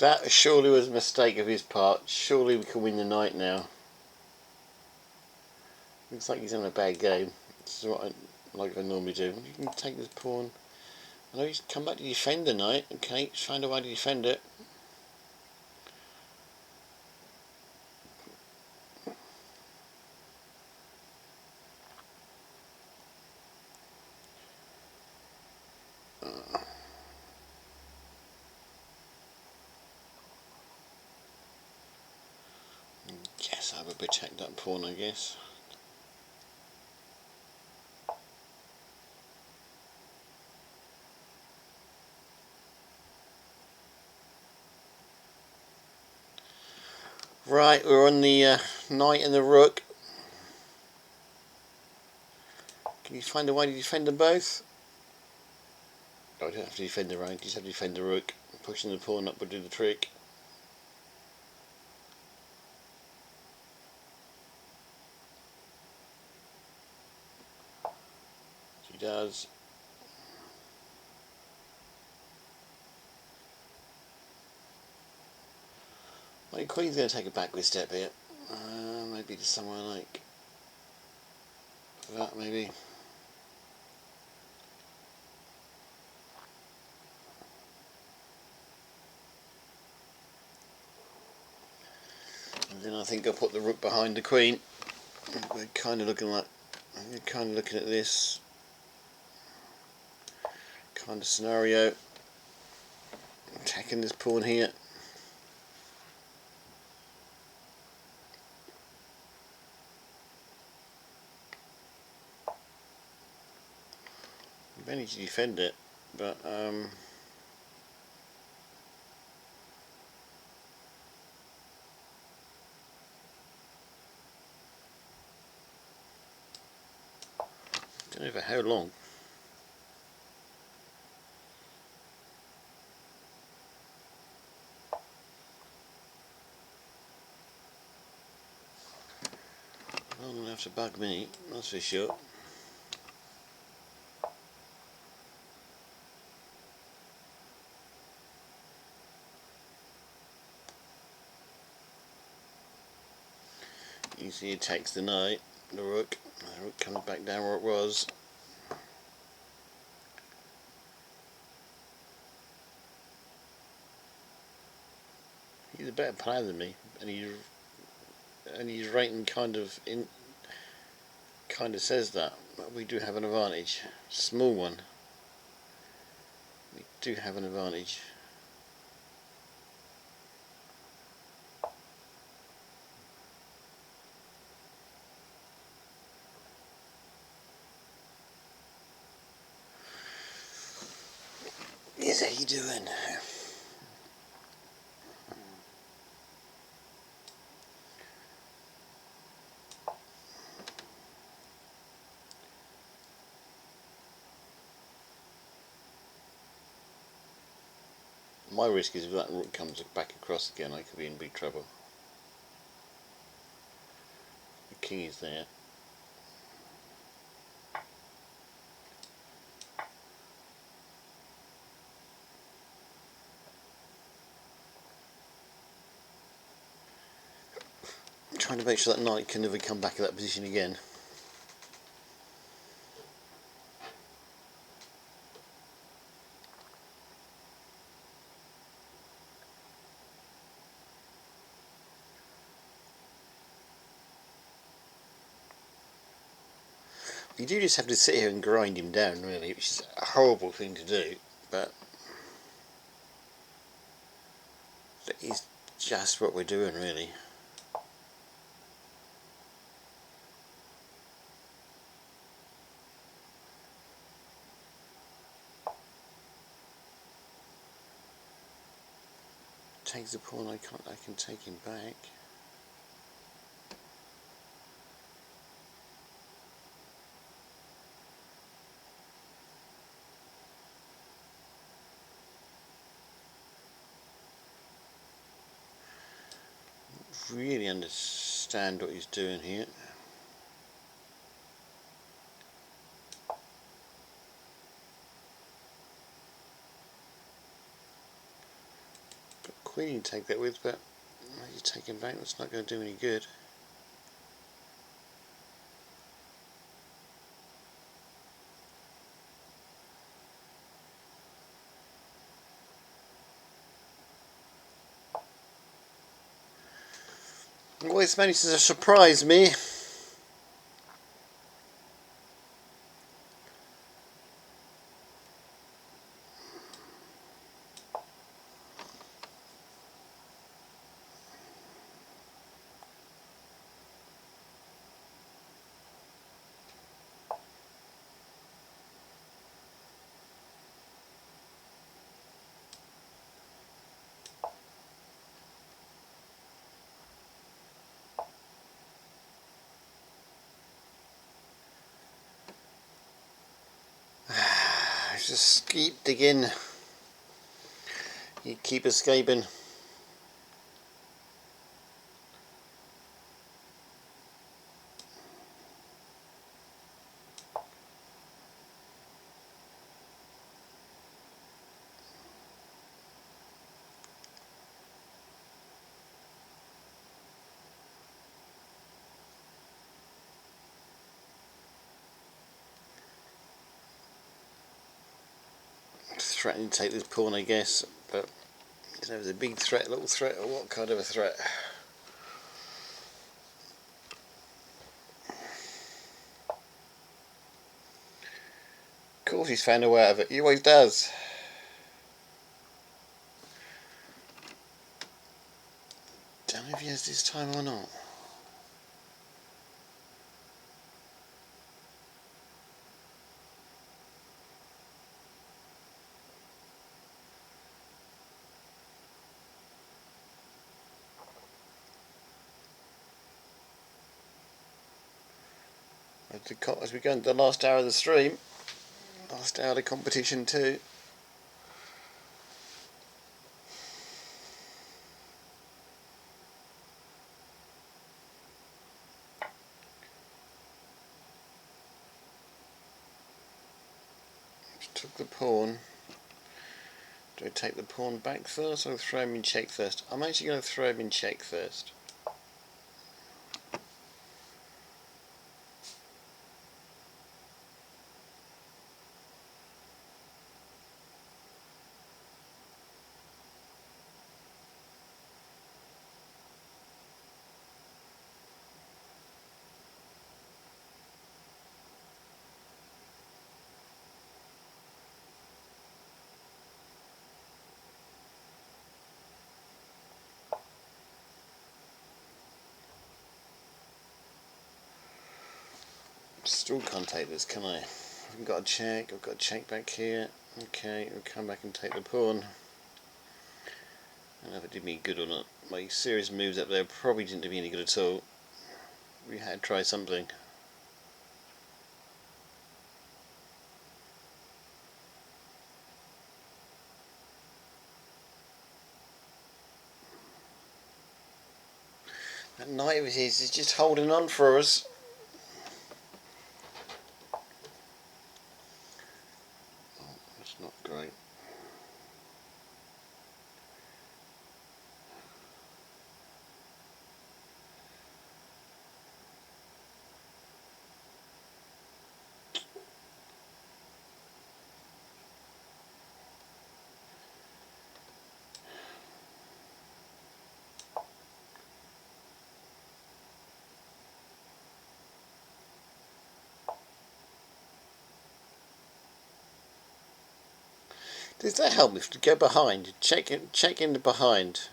A: That surely was a mistake of his part. Surely we can win the knight now. Looks like he's having a bad game. This is what I normally do. You can take this pawn. I know he's come back to defend the knight. Okay, he's found a way to defend it. Yes, I would protect that pawn, I guess. Right, we're on the knight and the rook. Can you find a way to defend them both? Oh, I don't have to defend the rank, you just have to defend the rook. Pushing the pawn up will do the trick. She does. My queen's going to take a backward step here. Maybe to somewhere like that, maybe. And then I think I'll put the rook behind the queen. We're kind of looking like, we're kind of looking at this kind of scenario. Attacking this pawn here. We managed to defend it, but don't know for how long. Long enough to bug me, that's for sure. You see, he takes the knight, the rook comes back down where it was. He's a better player than me, and he's rating kind of says that. But we do have an advantage, small one. We do have an advantage. Yes, how you doing? My risk is if that rook comes back across again, I could be in big trouble. The king is there. I'm trying to make sure that knight can never come back in that position again. You do just have to sit here and grind him down, really, which is a horrible thing to do, but that is just what we're doing, really. Takes the pawn, I can take him back. really understand what he's doing here. Got queen to take that with, but he's taking back. That's not going to do any good. Always manages to surprise me. Just keep digging. You keep escaping. Threatening to take this pawn, I guess, but you know, it was a big threat, little threat, or what kind of a threat? Of course he's found a way out of it, he always does. Don't know if he has this time or not. As we go into the last hour of the stream, last hour of the competition too. Just took the pawn. Do I take the pawn back first or throw him in check first? I'm actually going to throw him in check first. Still can't take this, can I? I've got a check, I've got a check back here. Okay, we'll come back and take the pawn. I don't know if it did me good or not. My serious moves up there probably didn't do me any good at all. We had to try something. That knight of his is just holding on for us. Oh, that's not great. Does that help me to go behind? Check in the behind.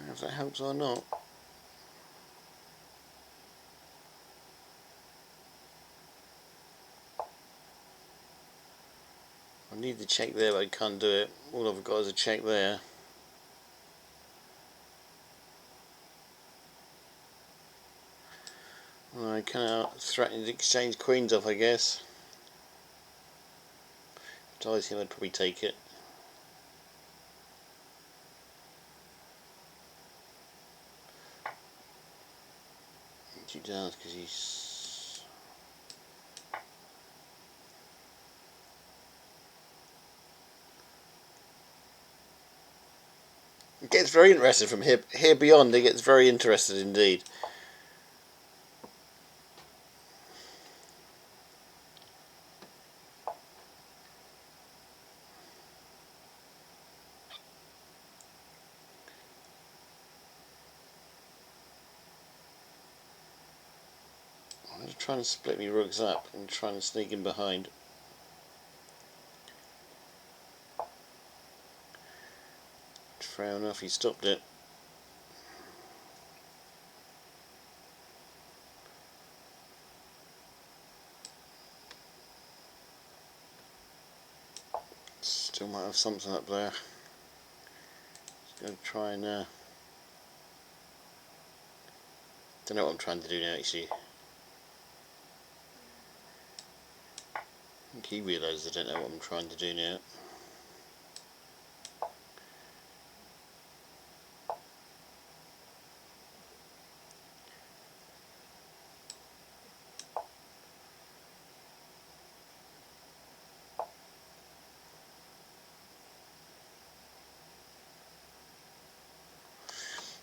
A: If that helps or not. I need the check there, but I can't do it. All I've got is a check there. I cannot threaten to exchange queens off, I guess. Ties him, I'd probably take it. Two downs because he's. It gets very interested from here beyond. It gets very interested indeed. I'm just trying to split me rooks up and trying to sneak in behind. Fair enough, he stopped it. Still might have something up there. Just going to try and don't know what I'm trying to do now actually. I think he realises I don't know what I'm trying to do now.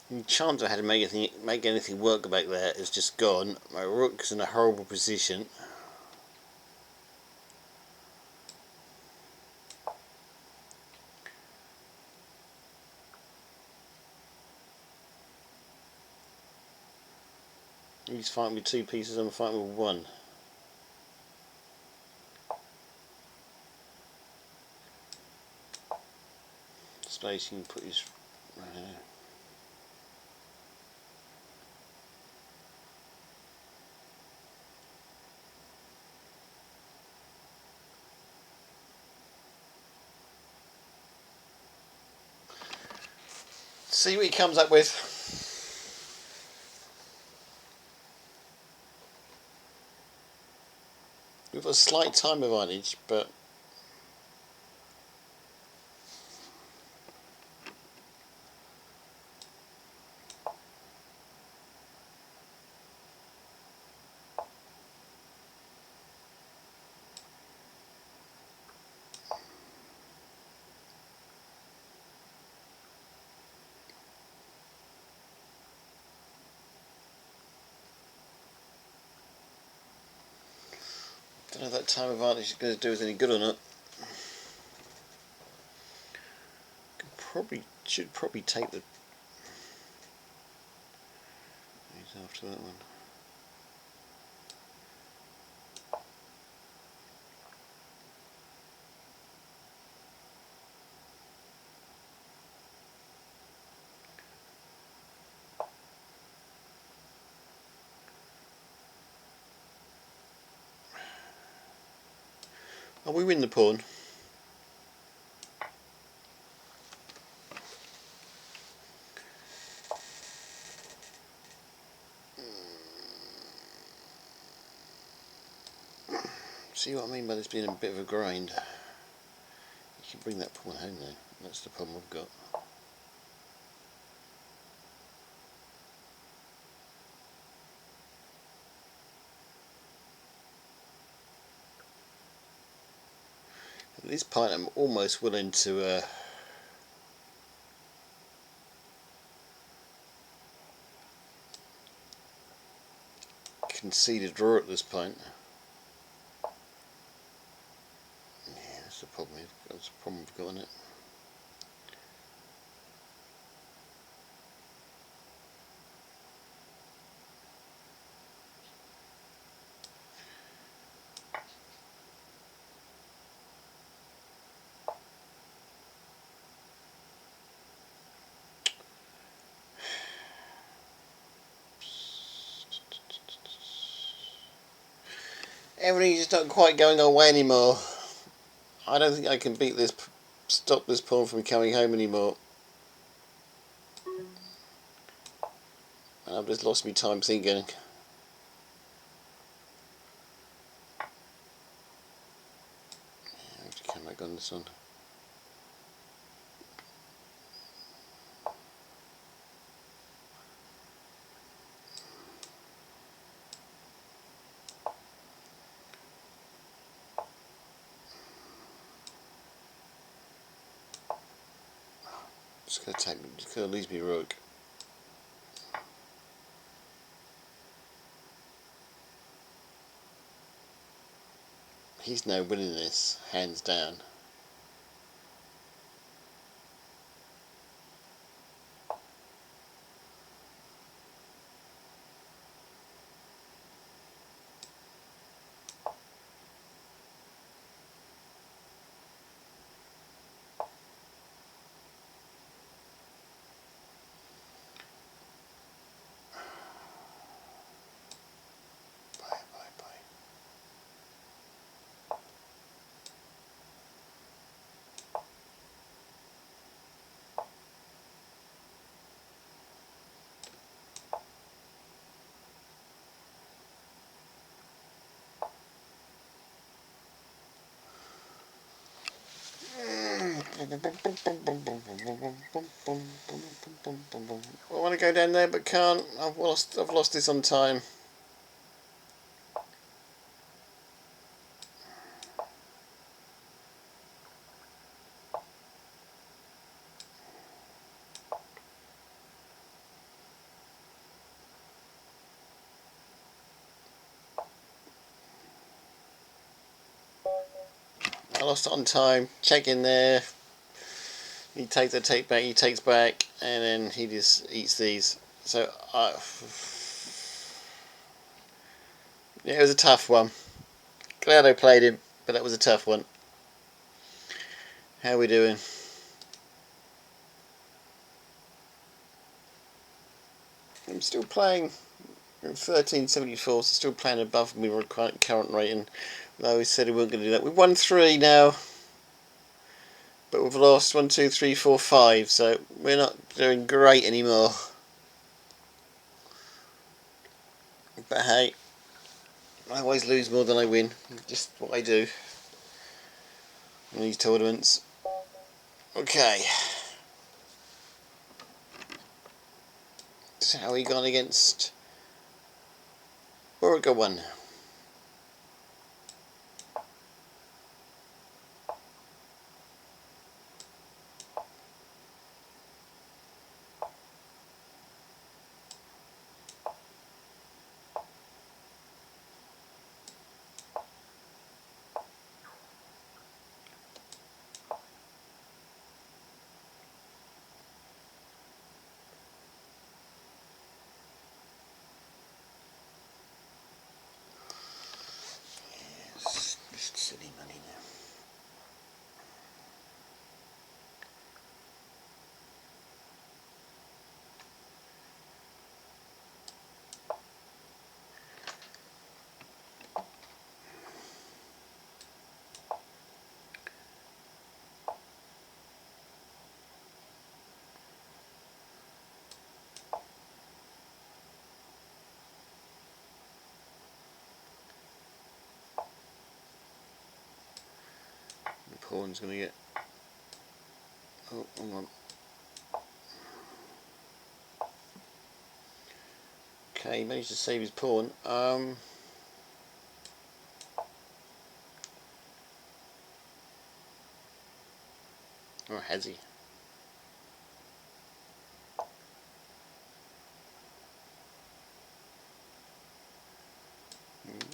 A: The chance I had to make anything work back there is just gone. My rook's in a horrible position. He's fighting with two pieces, I'm fighting with one. Space, you can put his right there. See what he comes up with. We've got a slight time advantage, but I don't know if that time advantage is going to do us any good or not. Should probably take the. He's after that one. Oh, we win the pawn. See what I mean by this being a bit of a grind? You can bring that pawn home though. That's the problem I've got. At this point I'm almost willing to concede a draw at this point. Yeah, that's the problem. That's the problem we've got on it. Everything's not quite going our way anymore. I don't think I can stop this pawn from coming home anymore. I've just lost me time thinking. I have to come back on this one. Just gonna lose me rook. He's now winning this, hands down. I want to go down there but can't. I've lost this on time. I lost it on time. Check in there. He takes a take back, he takes back, and then he just eats these. So, yeah, it was a tough one. Glad I played him, but that was a tough one. How are we doing? I'm still playing 1374, so still playing above my current rating. Though we said we weren't going to do that. We've won 3 now. But we've lost 1, 2, 3, 4, 5, so we're not doing great anymore. But hey, I always lose more than I win. Just what I do in these tournaments. Okay. So how are we gone against Borga 1? Just silly money now. The pawn's going to get... Oh, hang on. Okay, he managed to save his pawn. Or has he?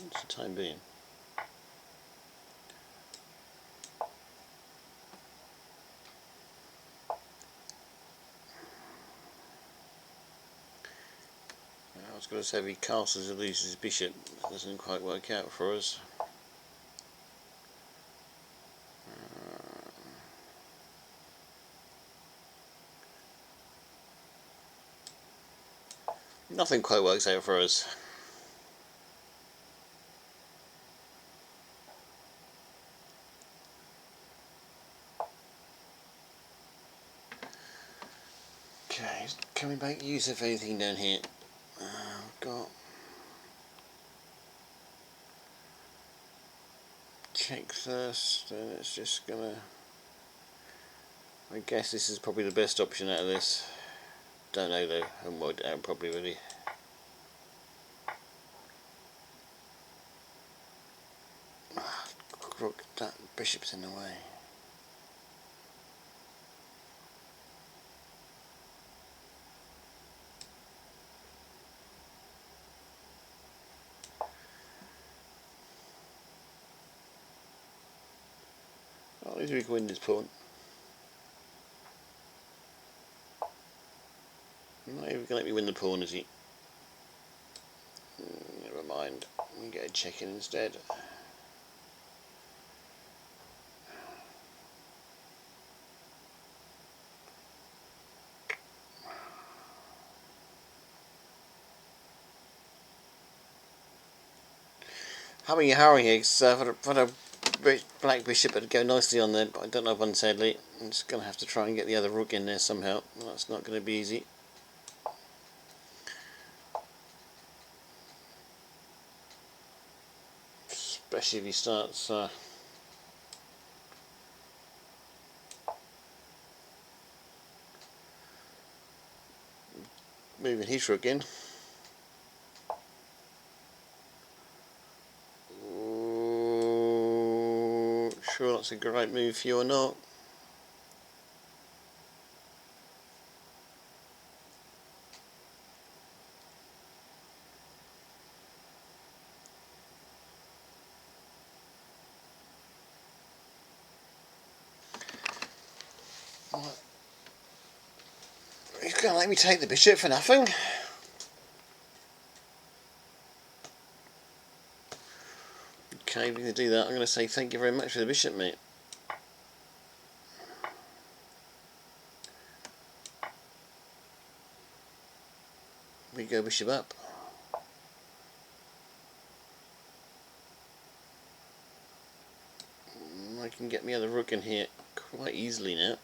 A: What's the time being? I was going to say if he castles and loses his bishop, that doesn't quite work out for us. Nothing quite works out for us. Okay, can we make use of anything down here? We've got check first, then it's just gonna... I guess this is probably the best option out of this. Don't know though, I haven't worked it out properly really. Crook, that bishop's in the way. Oh, he's we can win this pawn. Not even gonna let me win the pawn, is he? Never mind. We can get a check in instead. Having a harrowing here, for the black bishop would go nicely on there, but I don't know one sadly. I'm just going to have to try and get the other rook in there somehow. That's not going to be easy. Especially if he starts moving his rook in. Ooh, sure that's a great move for you or not. He's going to let me take the bishop for nothing. Okay, we're going to do that. I'm going to say thank you very much for the bishop, mate. We go bishop up. I can get my other rook in here quite easily now.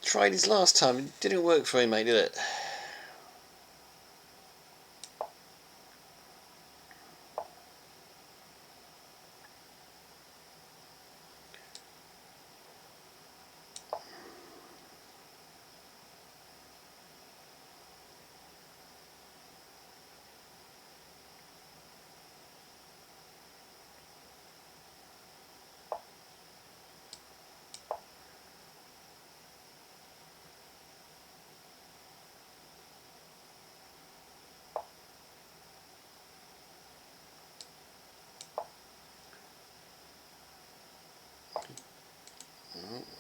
A: Tried this last time, it didn't work for him, mate, did it?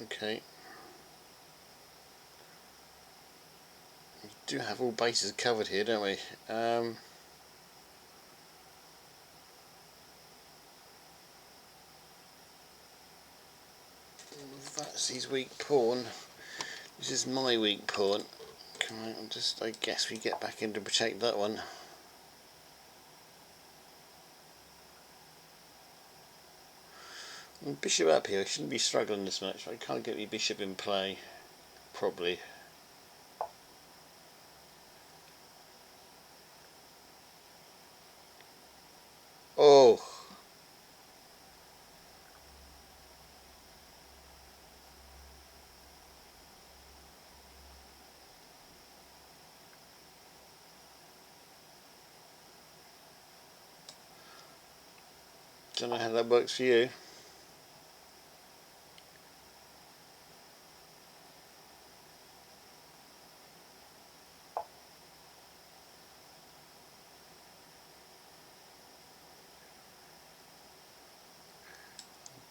A: Okay. We do have all bases covered here, don't we? That's his weak pawn. This is my weak pawn. I guess we get back in to protect that one. Bishop up here, I shouldn't be struggling this much. I can't get my bishop in play properly. Oh! Don't know how that works for you.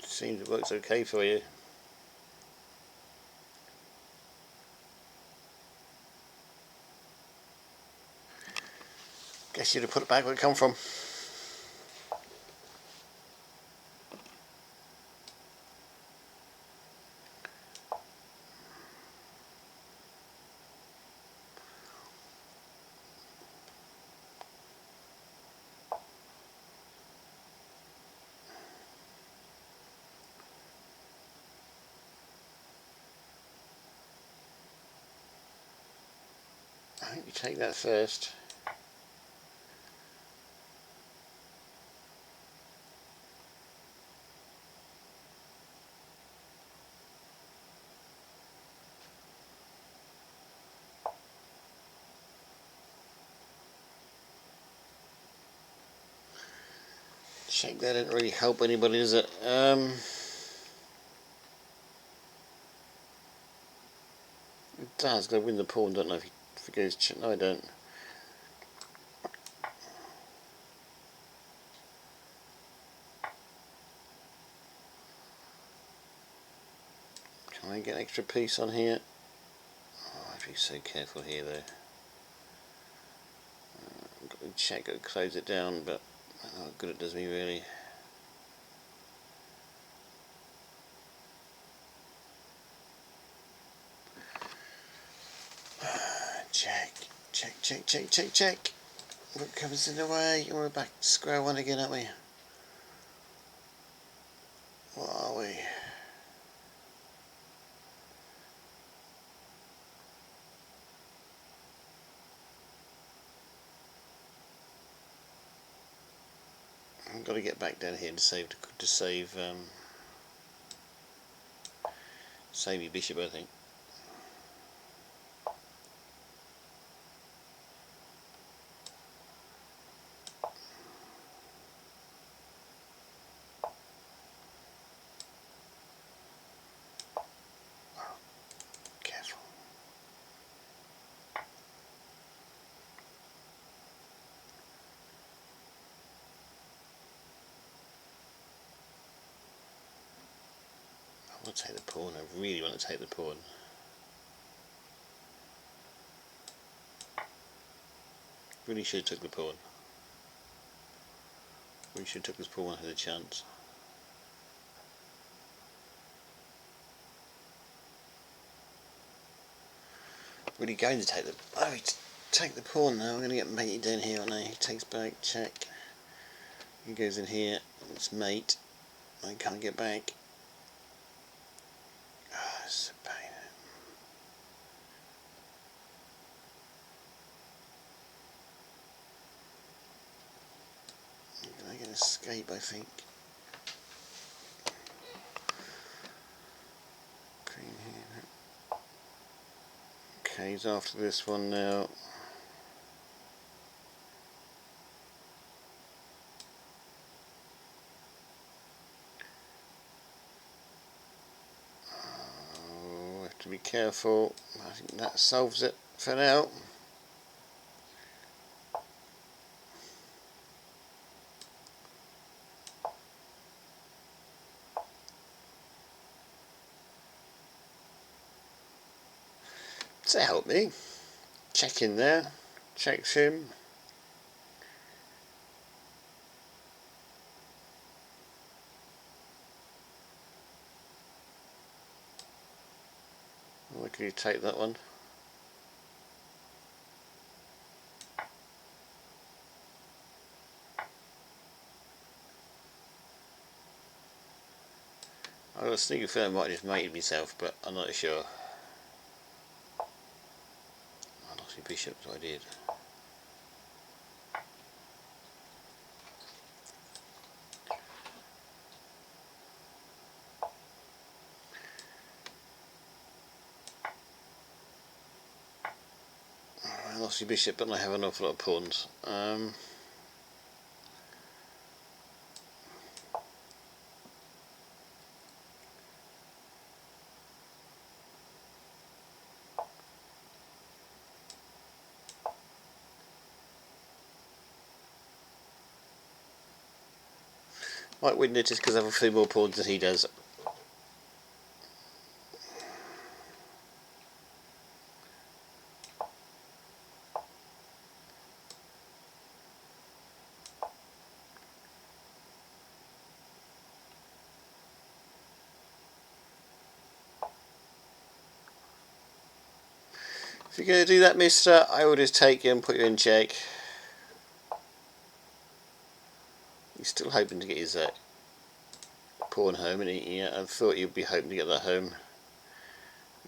A: Seems it works okay for you. Guess you'd have put it back where it come from. I think you take that first. Check that didn't really help anybody, does it? It does. Got to win the pawn. Don't know if he goes. No, I don't. Can I get an extra piece on here? Oh, I have to be so careful here, though. Got to check. Got to close it down, but I don't know how good it does me really. Check, check, check, check, check, check. What comes in the way? We're back to square one again, aren't we? What are we? I've got to get back down here to save save your bishop, I think. Careful. I want to take the pawn. I really want to take the pawn. Really should have took the pawn. Really should have took this pawn. Had a chance. Really going to take the. Oh, take the pawn now. I'm going to get mated down here, aren't I? He takes back. Check. He goes in here. It's mate. I can't get back. Oh, it's a pain. I can escape, I think. Queen here. Okay, he's after this one now. Oh, have to be careful. I think that solves it for now. Does it help me? Check in there. Checks him. Why can you take that one? I got a sneaky feeling I might have just mated myself, but I'm not sure. I lost my bishop, so I did. I lost my bishop, but I have an awful lot of pawns. Might win it just because I have a few more pawns than he does. If you're going to do that, mister, I will just take you and put you in check. He's still hoping to get his pawn home, and yeah, I thought you'd be hoping to get that home.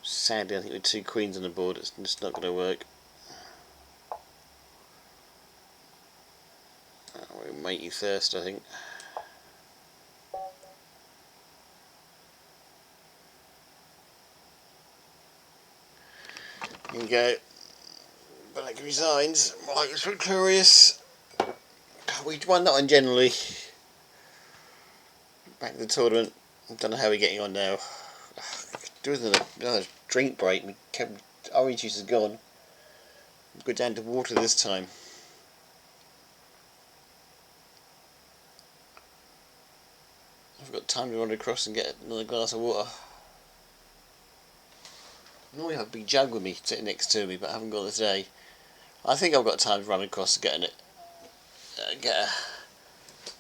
A: Sadly, I think with two queens on the board, it's just not going to work. We'll mate you first, I think. Here you go. Black resigns. White was victorious. We won that one generally. Back to the tournament. I don't know how we're getting on now. There isn't another drink break. Orange juice is gone. We'll go down to water this time. I've got time to run across and get another glass of water. I normally have a big jug with me sitting next to me, but I haven't got it today. I think I've got time to run across and get a...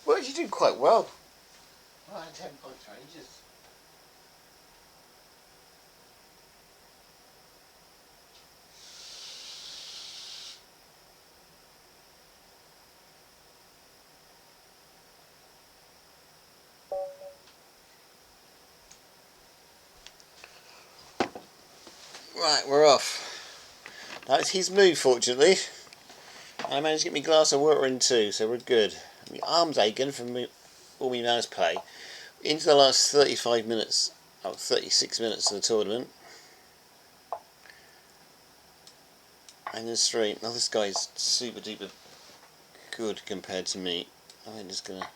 A: Well, you do quite well. I had 10 points for ages. Right, we're off. That's his move, fortunately. And I managed to get my glass of water in too, so we're good. My arm's aching from all my mouse play. Into the last 35 minutes, 36 minutes of the tournament. And the stream. Now this guy's super duper good compared to me. I'm just gonna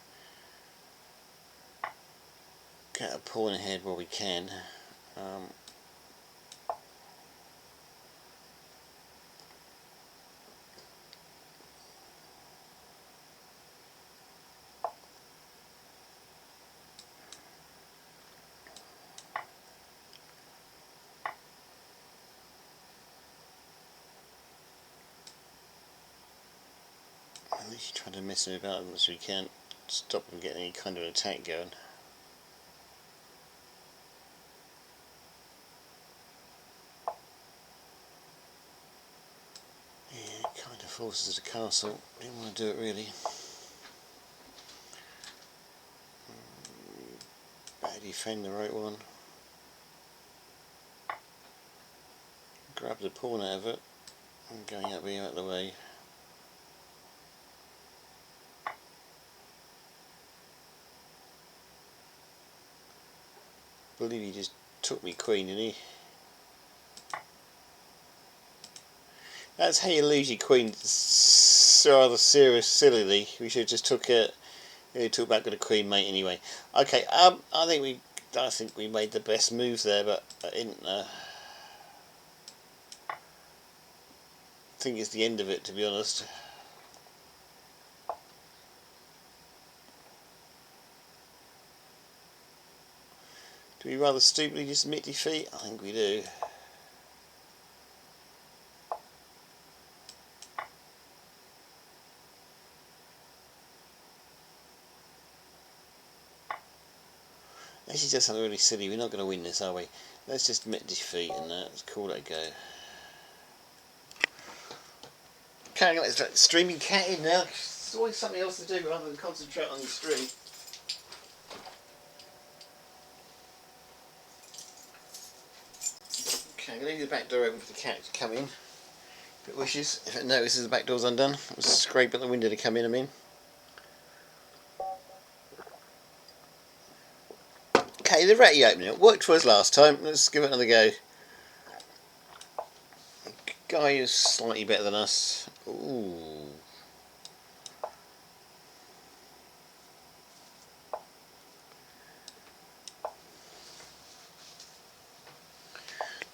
A: get a pawn ahead where we can. At least try to mess him about as much as we can. Stop him getting any kind of an attack going. Yeah, it kind of forces the castle. Didn't want to do it really. Better defend the right one. Grab the pawn out of it. And going up here out of the way. I believe he just took me queen, didn't he? That's how you lose your queen, rather serious, sillily. We should have just took it. We took back with the queen, mate. Anyway, okay. I think we made the best move there, but I didn't. Think it's the end of it, to be honest. Do we rather stupidly just admit defeat? I think we do. This is just something really silly. We're not going to win this, are we? Let's just admit defeat and let's call it a go. Okay, let's let streaming cat in now. There's always something else to do rather than concentrate on the stream. Okay, I'm going to leave the back door open for the cat to come in. If it wishes. If it notices the back door's undone, we'll scrape at the window to come in, I mean. Okay, the ratty opening. It worked for us last time. Let's give it another go. Guy who's slightly better than us. Ooh.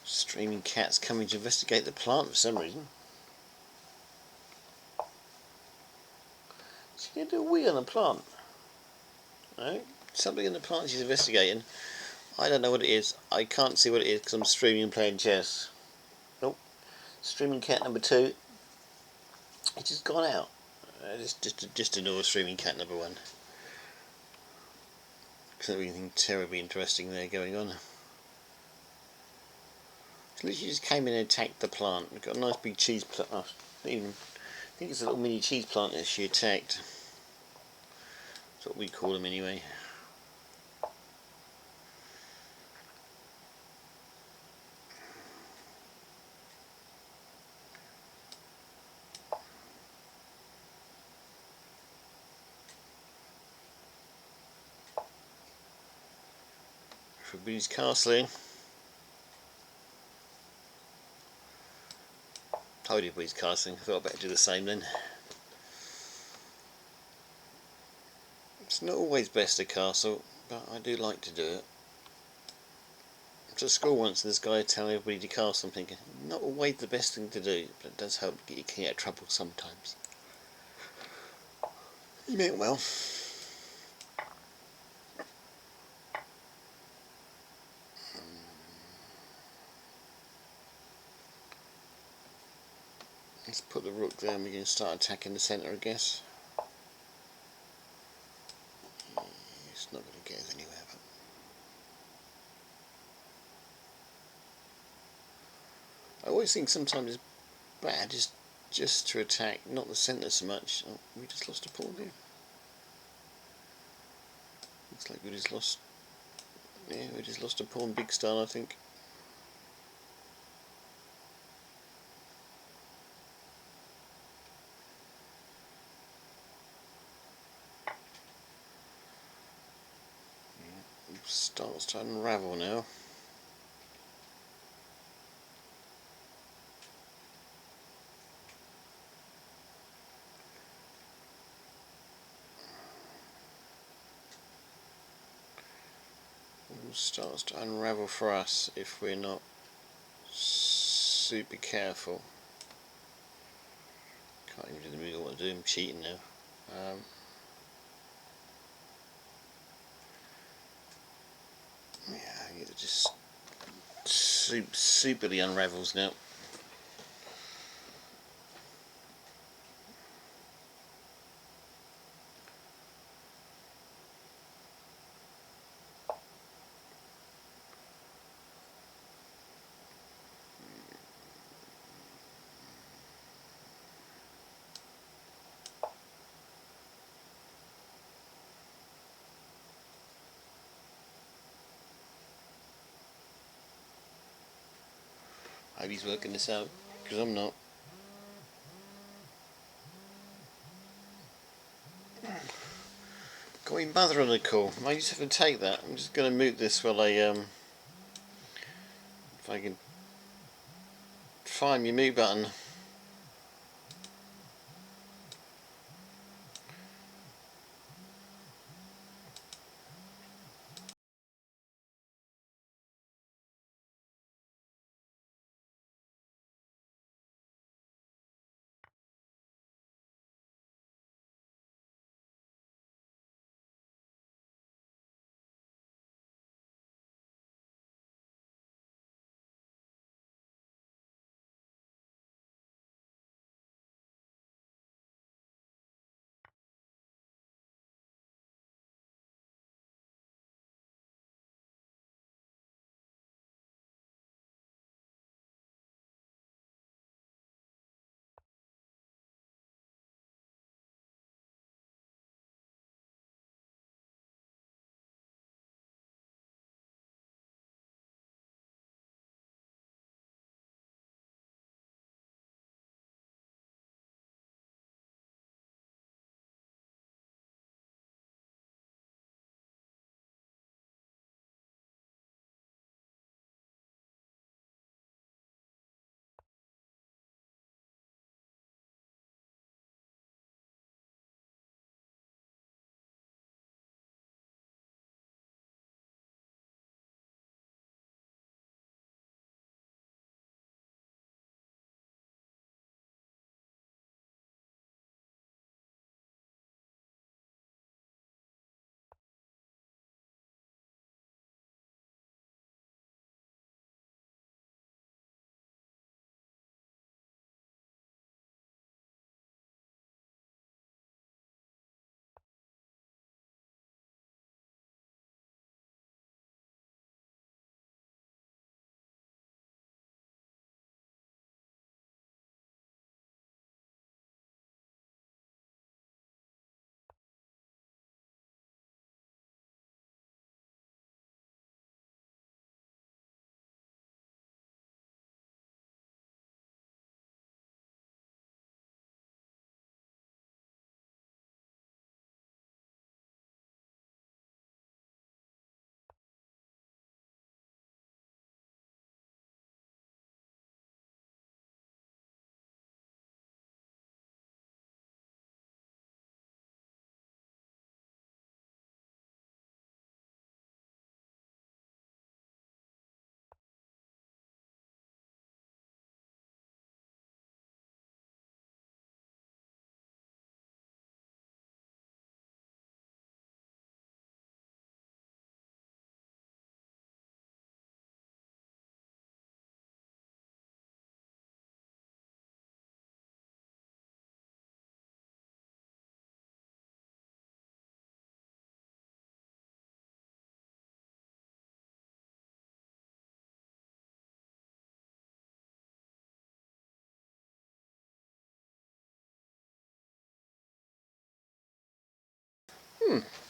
A: Streaming cat's coming to investigate the plant for some reason. Is she going to do a wee on the plant? No? Something in the plant she's investigating. I don't know what it is. I can't see what it is because I'm streaming and playing chess. Nope. Streaming cat number 2. It's just gone out. Just ignore streaming cat number 1. There's not anything terribly interesting there going on. She literally just came in and attacked the plant. We've got a nice big cheese plant. Oh, I think it's a little mini cheese plant that she attacked. That's what we call them anyway. For Boo's castling. Told you Boo's castling. I thought I'd better do the same then. It's not always best to castle, but I do like to do it. I was at school once and this guy telling everybody to cast, I'm thinking, not always the best thing to do, but it does help get you out of trouble sometimes. He meant well. Let's put the rook there and we can start attacking the centre, I guess. It's not going to get us anywhere, but I always think sometimes it's bad just to attack, not the centre so much. Oh, we just lost a pawn here. Looks like we just lost. Yeah, we just lost a pawn big style, I think. Yeah, it starts to unravel now. It starts to unravel for us if we're not super careful. Can't even do the middle what to do, I'm cheating now. Yeah, it just superly unravels now. I hope he's working this out, because I'm not. Got my mother on the call. I just have to take that. I'm just going to mute this while if I can find my mute button.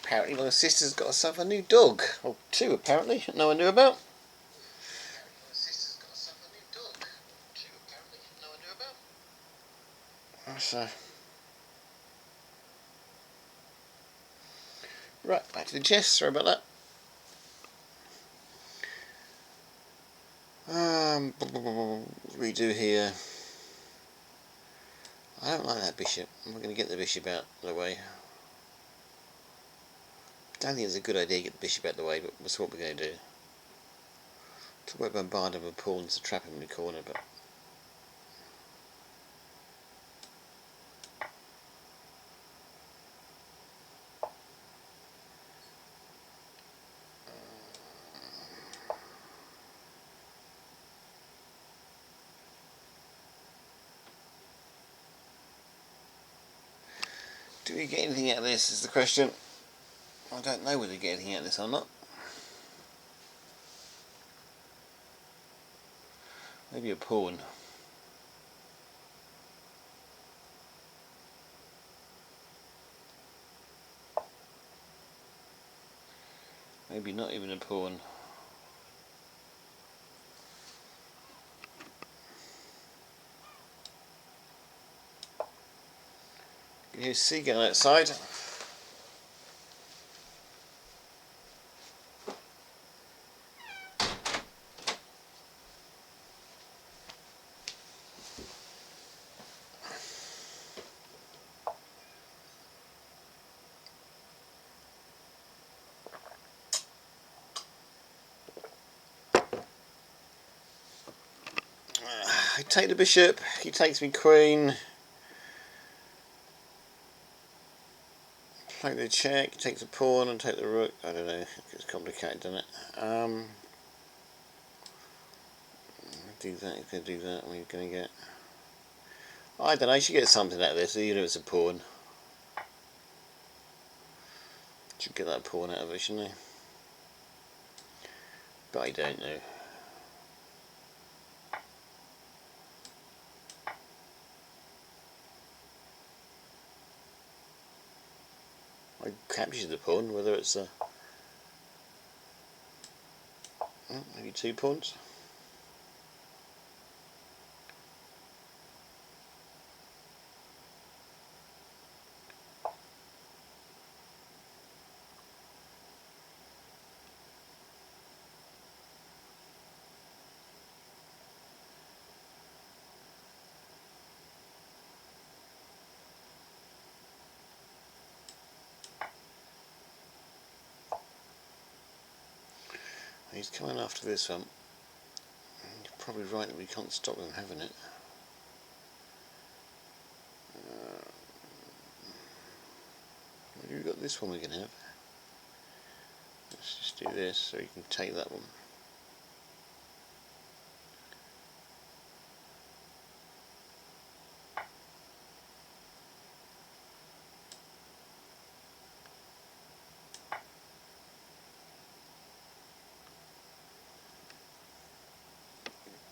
A: Apparently my sister's got herself a new dog. Or two, apparently. No one knew about. So, right, back to the chest. Sorry about that. What do we do here? I don't like that bishop. I'm not going to get the bishop out of the way. I don't think it's a good idea to get the bishop out of the way, but that's what we're going to do. To work bombarding with pawns to trap him in the corner, but do we get anything out of this is the question. I don't know whether we get anything out of this or not. Maybe a pawn. Maybe not even a pawn. Here's Seagull outside. I take the bishop, he takes me queen. Play the check, he takes a pawn and take the rook. I don't know, it's complicated, doesn't it? Do that, he's going to do that, what are you going to get? I don't know, you should get something out of this, even if it's a pawn. Should get that pawn out of it, shouldn't I? But I don't know. I captured the pawn, whether it's a... maybe two pawns. He's coming after this one. You're probably right that we can't stop them having it. We've got this one we can have. Let's just do this so you can take that one.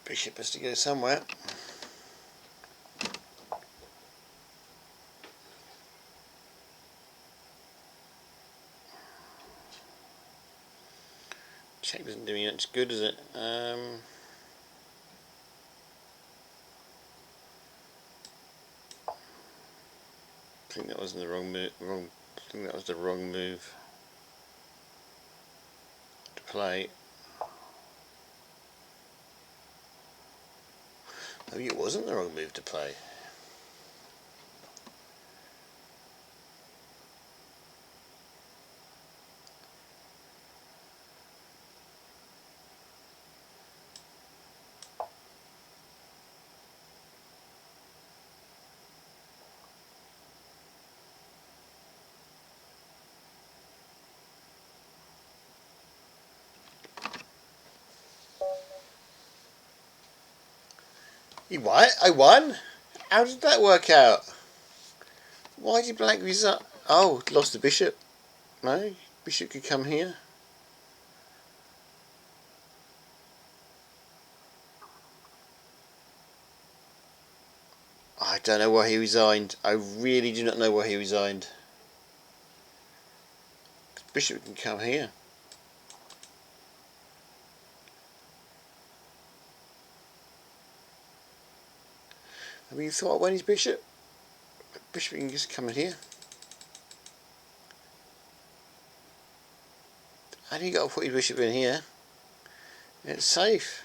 A: Bishop has to go somewhere. Check doesn't do me much good, does it? I think that was the wrong move. I think that was the wrong move to play. Maybe it wasn't the wrong move to play. You what? I won? How did that work out? Why did black result? Oh, lost the bishop. No, bishop could come here. I don't know why he resigned. I really do not know why he resigned. bishop can come here. I mean, you thought I won his bishop? Bishop can just come in here. And you got to put your bishop in here. It's safe.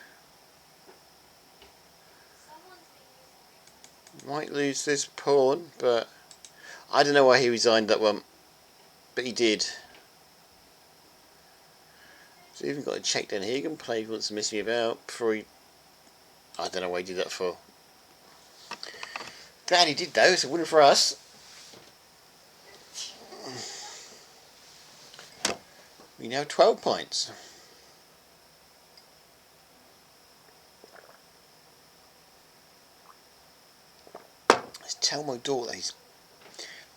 A: Might lose this pawn, but I don't know why he resigned that one, but he did. So even got a check down here. He can play if he wants to mess me about before he. I don't know why he did that for. Glad he did though. It's a win for us. We now have 12 points. Let's tell my daughter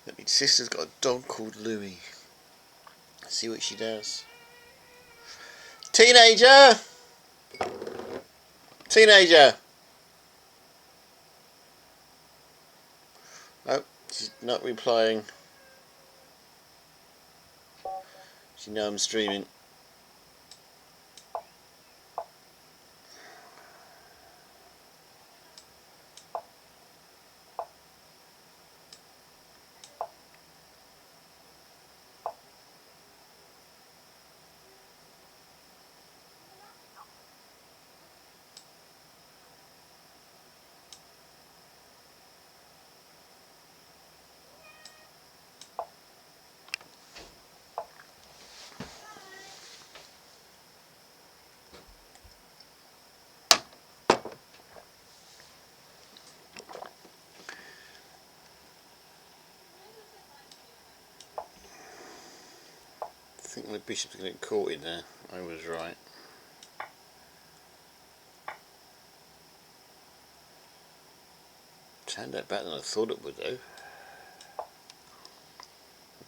A: that my sister's got a dog called Louie. Let's see what she does. Teenager! Teenager! Oh, she's not replying. She knows I'm streaming. I think my bishop's going to get caught in there. I was right. Turned out better than I thought it would though. I'll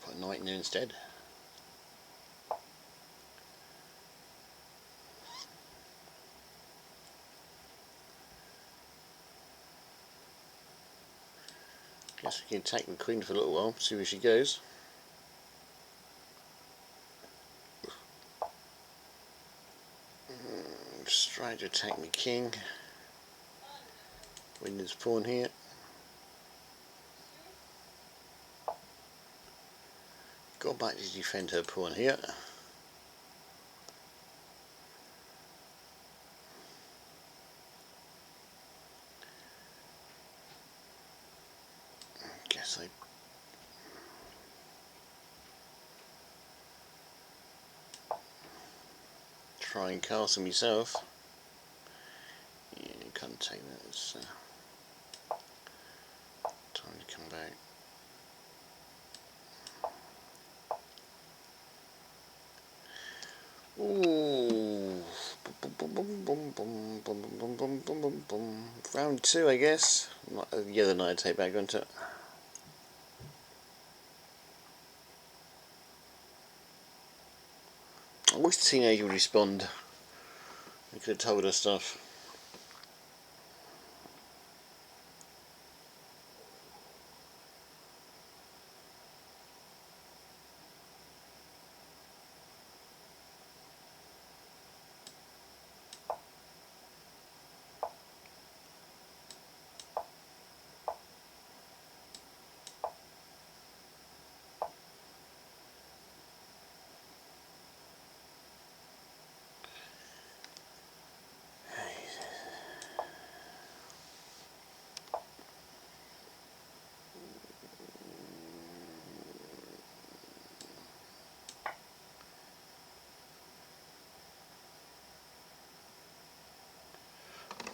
A: put a knight in there instead. Guess we can take the queen for a little while, see where she goes. Just trying to attack my king. Win this pawn here. Go back to defend her pawn here. Guess I try and castle myself. Yeah, you can't take that. It's time to come back. Ooh. Round 2, I guess. Not the other knight I take back onto it. I wish the teenager would respond. He could have told us stuff.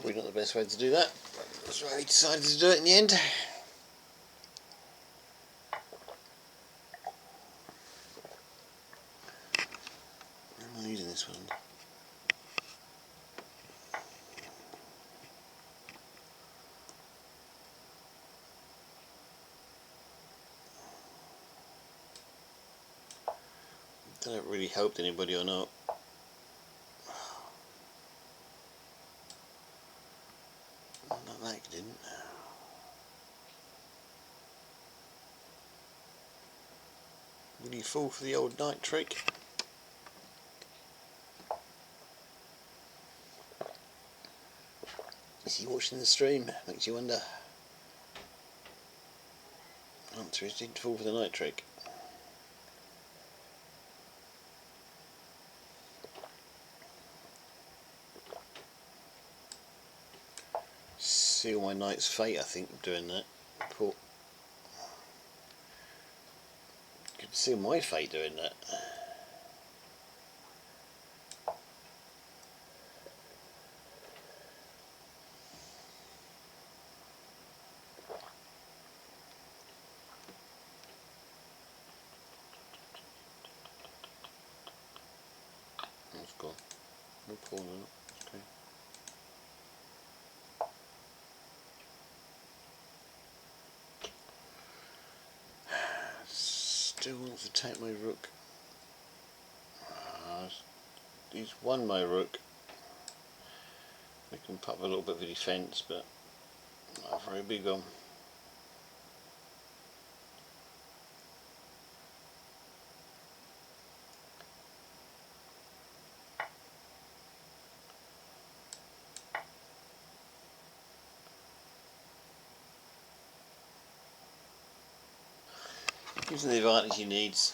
A: Probably not the best way to do that. That's why we decided to do it in the end. I'm using this one. Don't know if it really helped anybody or not. Not that it didn't. be full for the old night trick. Is he watching the stream? Makes you wonder. Answer is, didn't fall for the night trick. Seal my knight's fate, I think, doing that. Cool. Could seal my fate doing that. That's gone. No pawn on it. Okay. Still wants to take my rook. He's won my rook. We can pop a little bit of a defence, but not very big on. Gives him the advantage he needs.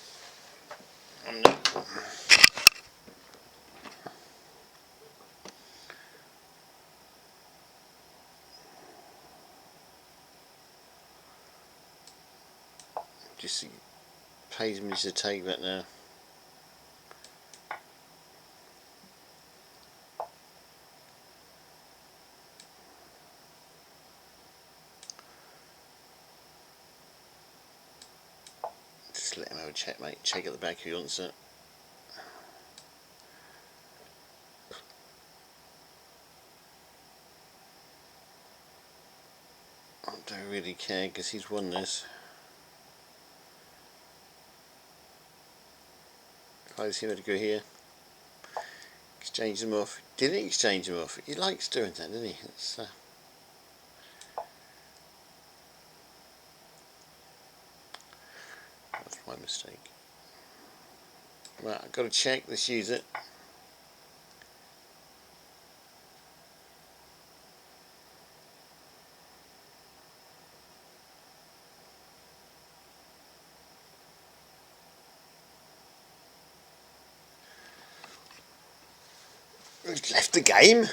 A: Just pays me to take that now. Just let him have a checkmate. Check at the back if he wants it. I don't really care because he's won this. If I just him to go here, exchange them off. Didn't exchange them off. He likes doing that, doesn't he? That's my mistake. Right, I've got to check. Let's use it. He's left the game.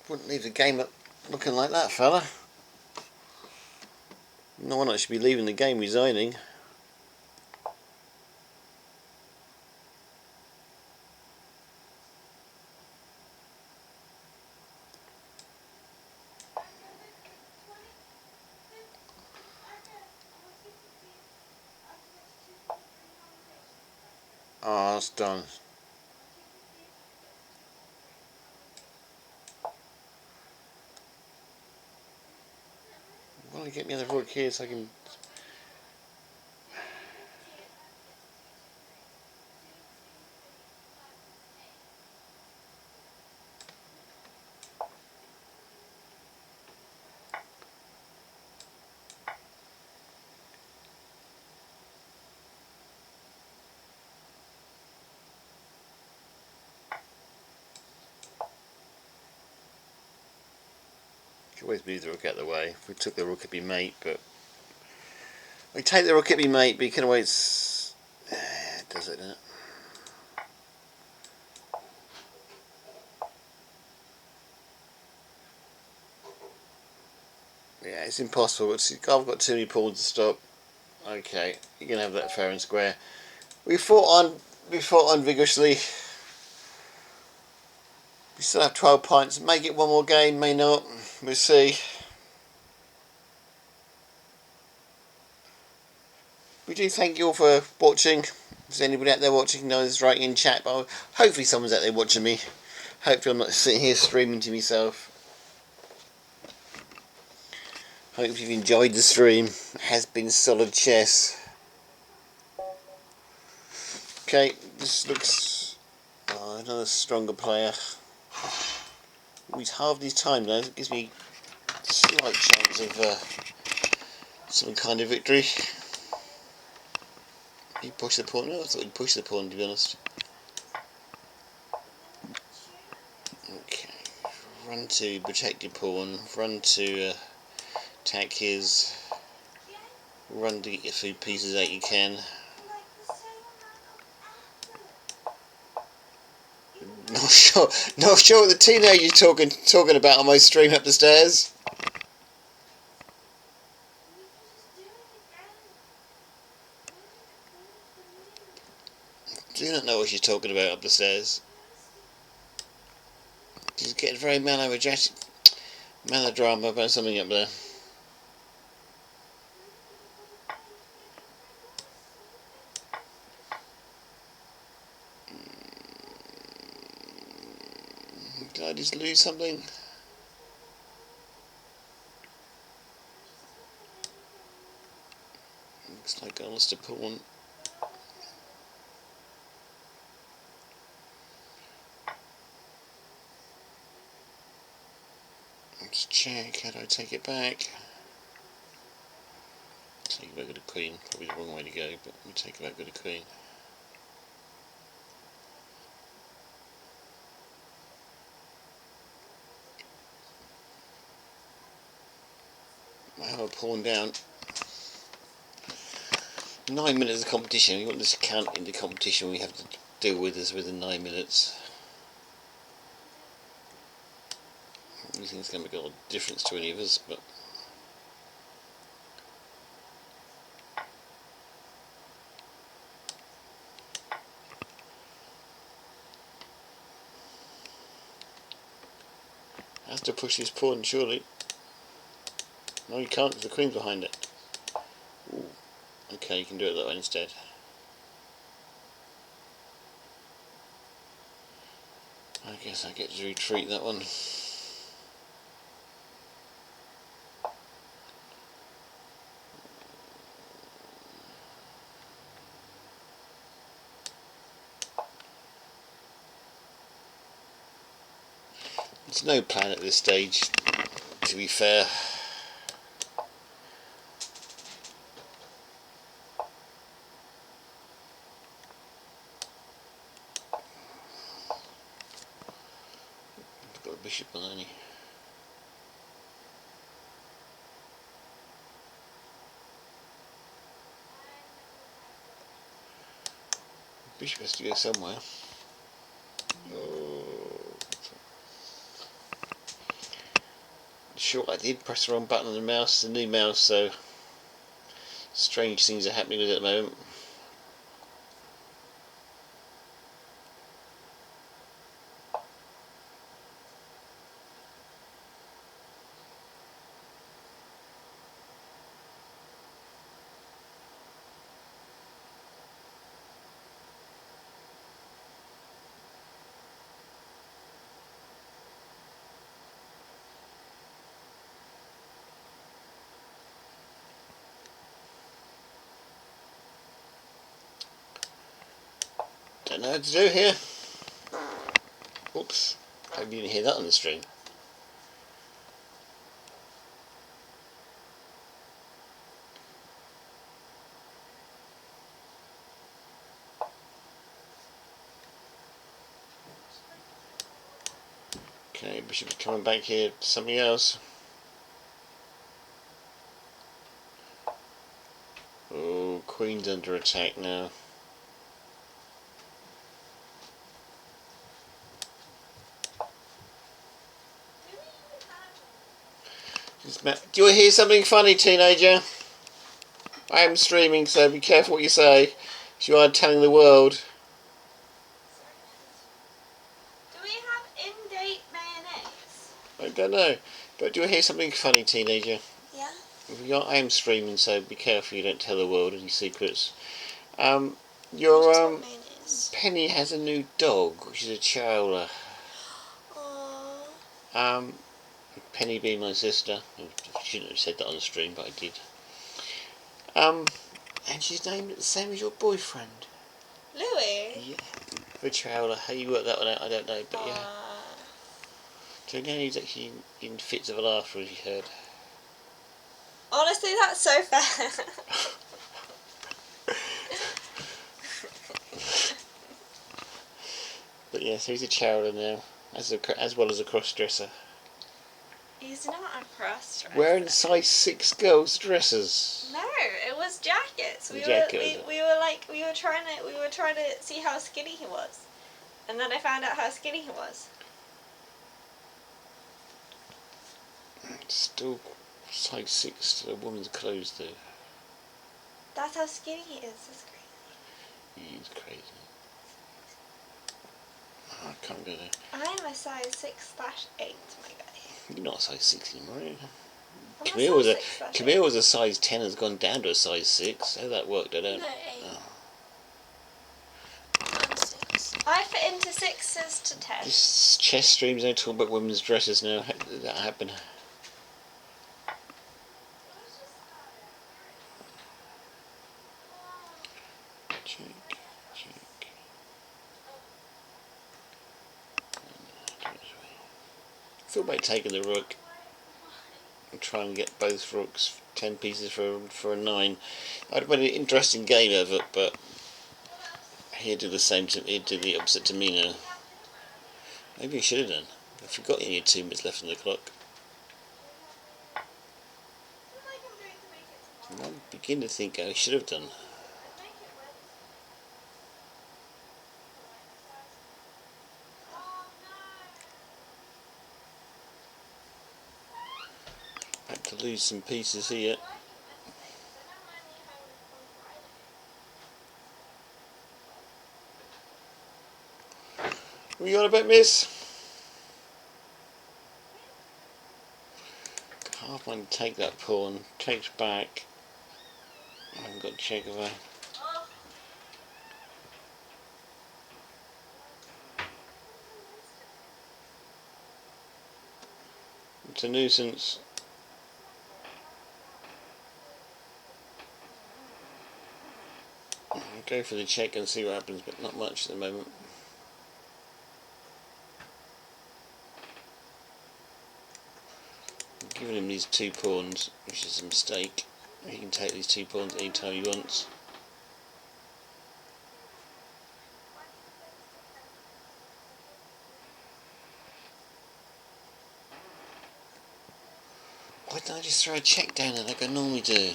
A: Wouldn't leave the game up looking like that, fella. No one should be leaving the game resigning. Oh, that's done. Why don't you get me another rook here so I can... You always move the rook out of the way. If we took the rook it'd be mate, but... We take the rook it'd be mate, but you can always... It does it, doesn't it? Yeah, it's impossible. I've got too many pawns to stop. Okay, you can have that fair and square. We fought on vigorously. We still have 12 points. May get one more game, may not. We'll see. We do thank you all for watching. If there's anybody out there watching, knows writing in chat, but hopefully someone's out there watching me. Hopefully I'm not sitting here streaming to myself. Hope you've enjoyed the stream. It has been solid chess. Okay, this looks another stronger player. He's halved his time now. It gives me a slight chance of some kind of victory. You push the pawn? No, I thought you'd push the pawn, to be honest. Okay. Run to protect your pawn. Run to attack his. Run to get your food pieces out you can. Not sure what the teenager's talking about on my stream up the stairs. Do not know what she's talking about up the stairs. She's getting very melodrama about something up there. Did I just lose something? Looks like I lost a pawn. Let's check. How do I take it back? Take it back with the queen. Probably the wrong way to go, but we'll take it back with the queen. I have a pawn down. 9 minutes of competition. We want this to count in the competition we have to deal with us within 9 minutes. I don't think it's going to make a lot of difference to any of us, but I have to push this pawn, surely. No, you can't, because the queen's behind it. Ooh. Okay, you can do it that way instead. I guess I get to retreat that one. There's no plan at this stage, to be fair. I've got a bishop on only. Bishop has to go somewhere. Oh. Sure, I did press the wrong button on the mouse. It's a new mouse, so strange things are happening with it at the moment. Don't know what to do here. Oops. Hope you didn't hear that on the stream. Okay, bishop's coming back here to something else. Oh, queen's under attack now. Do you hear something funny, teenager? I am streaming, so be careful what you say. You are telling the world.
C: Do we have in-date mayonnaise?
A: I don't know. But do you hear something funny, teenager?
C: Yeah.
A: I am streaming, so be careful you don't tell the world any secrets.
C: I just
A: Your
C: want mayonnaise.
A: Penny has a new dog, which is a Chihuahua.
C: Aww.
A: Penny being my sister. I shouldn't have said that on the stream, but I did. And she's named the same as your boyfriend.
C: Louis?
A: Yeah. For Chihuahua. How you worked that one out, I don't know, but yeah. So now he's actually in fits of laughter, as you heard.
C: Honestly, that's so fair.
A: But yes, he's a chowder now, as well as a cross-dresser.
C: He's not a cross-dresser.
A: Wearing size 6 girls' dresses.
C: No, it was jackets.
A: The jacket, was it?
C: We were trying to see how skinny he was, and then I found out how skinny he was.
A: Still size 6 to a woman's clothes though.
C: That's how skinny he is. That's crazy.
A: He's crazy. Oh, I can't go there.
C: I'm a size 6/8, my guy.
A: You're not a size 6 anymore, are you?
C: I'm
A: Camille
C: a
A: was
C: size
A: a
C: 6/8.
A: Camille was a size 10 and has gone down to a size 6. How that worked, I don't
C: No,
A: know.
C: 8.
A: Oh.
C: I'm 6. I fit into 6s to 10.
A: This chess stream's only talking about women's dresses now. How did that happen? Check. I thought about taking the rook and try and get both rooks 10 pieces for a 9. I'd have made an interesting game of it, but he'd do the same to he'd do the opposite to me now. Maybe you should have done. I forgot you only had 2 minutes left on the clock. I begin to think I should have done. Had to lose some pieces here. What you on about, miss? Half one to take that pawn, takes back. I haven't got to check if I. It's a nuisance. I'll go for the check and see what happens, but not much at the moment. I'm giving him these 2 pawns, which is a mistake. He can take these 2 pawns anytime he wants. Why don't I just throw a check down there like I normally do?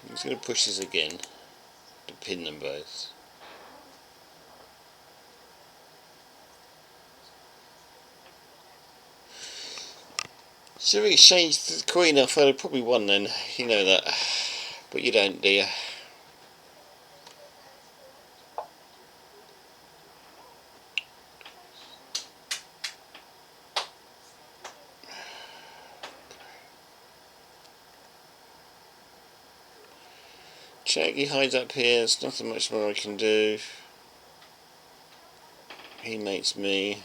A: I'm just going to push this again to pin them both. Should we exchange the queen? I thought I'd probably won then, you know that. But you don't, do you? Check, he hides up here, there's nothing much more I can do. He mates me.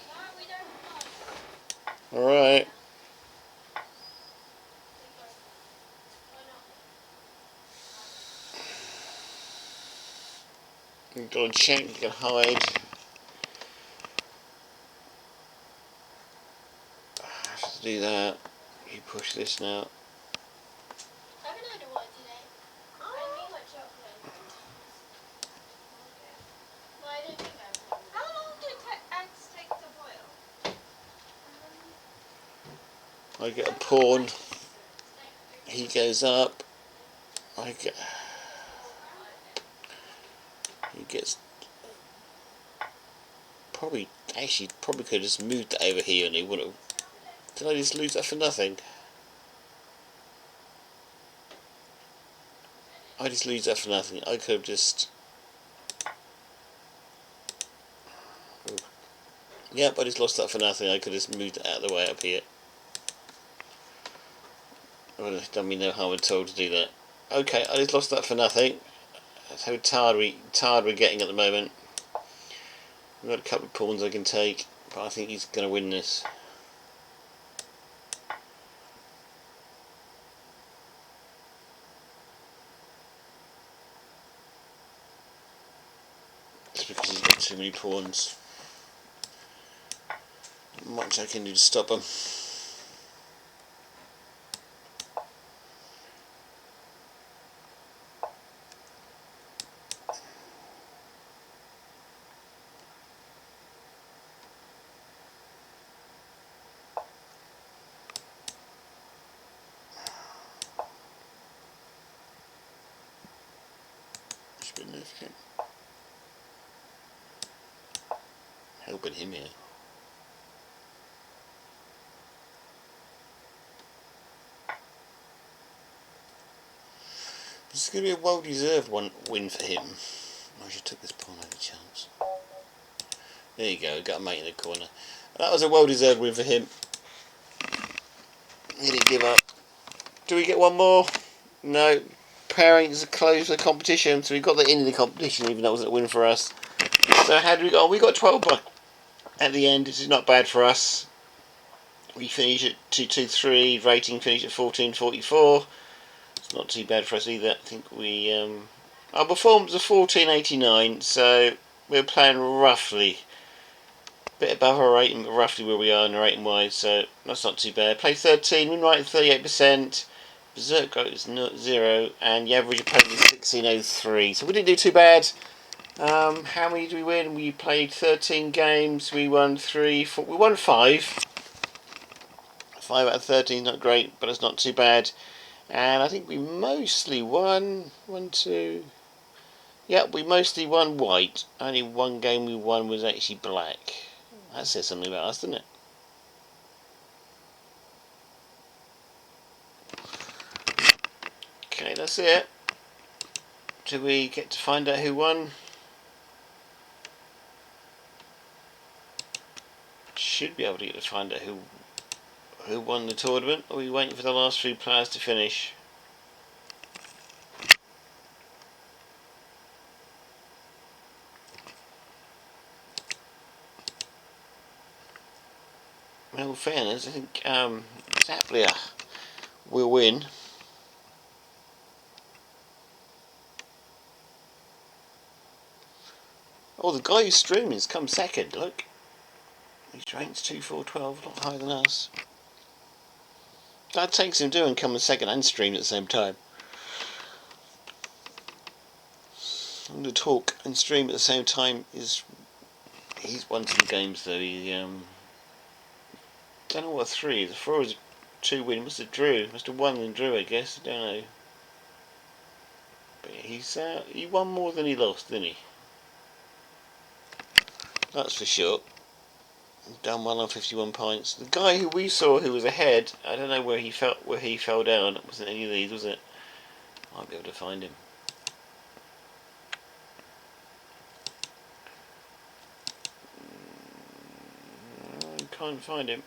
A: Alright. You can check, you can hide. I have to do that. You push this now.
C: How long do eggs take to boil?
A: I get a pawn. He goes up. He gets. Probably could have just moved it over here and he wouldn't have. Did I just lose that for nothing? I just lose that for nothing. I could have just. Ooh. Yep, I just lost that for nothing. I could have just moved it out of the way up here. Well, it's done me no harm at all to do that. Okay, I just lost that for nothing. That's how tired we're getting at the moment. We've got a couple of pawns I can take, but I think he's going to win this. too many pawns. Not much I can do to stop them. Helping him here. This is going to be a well-deserved win for him. I should take this pawn over chance. There you go, got a mate in the corner. That was a well-deserved win for him. He didn't give up. Do we get one more? No. Pairings closed the competition, so we got the in the competition, even though it wasn't a win for us. So how did we go? We got 12 at the end. This is not bad for us. We finished at 223. Rating finished at 1444. It's not too bad for us either. I think we our performance was 1489, so we're playing roughly a bit above our rating, but roughly where we are in the rating wise. So that's not too bad. Play 13. Win rate 38%. Berserk is 0, and the average opponent is 1603. So we didn't do too bad. How many did we win? We played 13 games. We won 3, 4. We won 5. 5 out of 13, not great, but it's not too bad. And I think we mostly won. 1, 2. Yeah, we mostly won white. Only one game we won was actually black. That says something about us, doesn't it? Okay, that's it. Do we get to find out who won? Should be able to get to find out who won the tournament. Or are we waiting for the last 3 players to finish? Well, in fairness, I think Zaplia will win. Oh, the guy who's streaming has come second, look. His rank's 2, 4, 12, a lot higher than us. That takes him doing coming second and stream at the same time. And to talk and stream at the same time is... He's won some games though. He don't know what 3 is. 4 is 2 win. Must have drew. Must have won and drew, I guess. I don't know. But he won more than he lost, didn't he? That's for sure. Done well on 51 points. The guy who we saw who was ahead, I don't know where he fell down. It wasn't any of these, was it? Might be able to find him. I can't find him.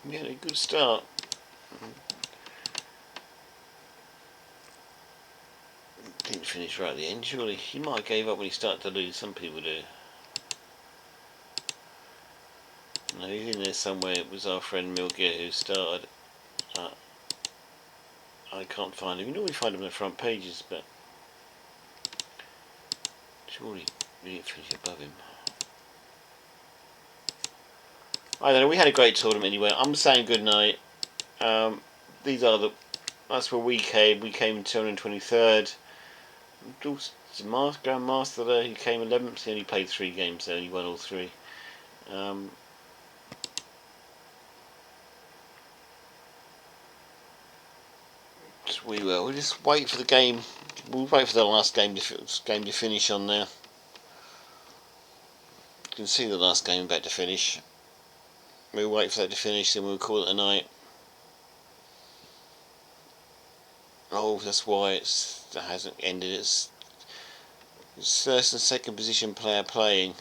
A: He had a good start. Didn't finish right at the end, surely. He might have gave up when he started to lose. Some people do. No, he's in there somewhere. It was our friend Milgia who started. I can't find him. You normally find him on the front pages, but surely we didn't finish above him. I don't know. We had a great tournament anyway. I'm saying good night. That's where we came. We came 223rd. Grandmaster there, he came 11th. He only played 3 games there, and he won all 3. We'll just wait for the game. We'll wait for the last game to finish on there. You can see the last game about to finish. We'll wait for that to finish, then we'll call it a night. Oh, that's why it hasn't ended. It's first and second position player playing.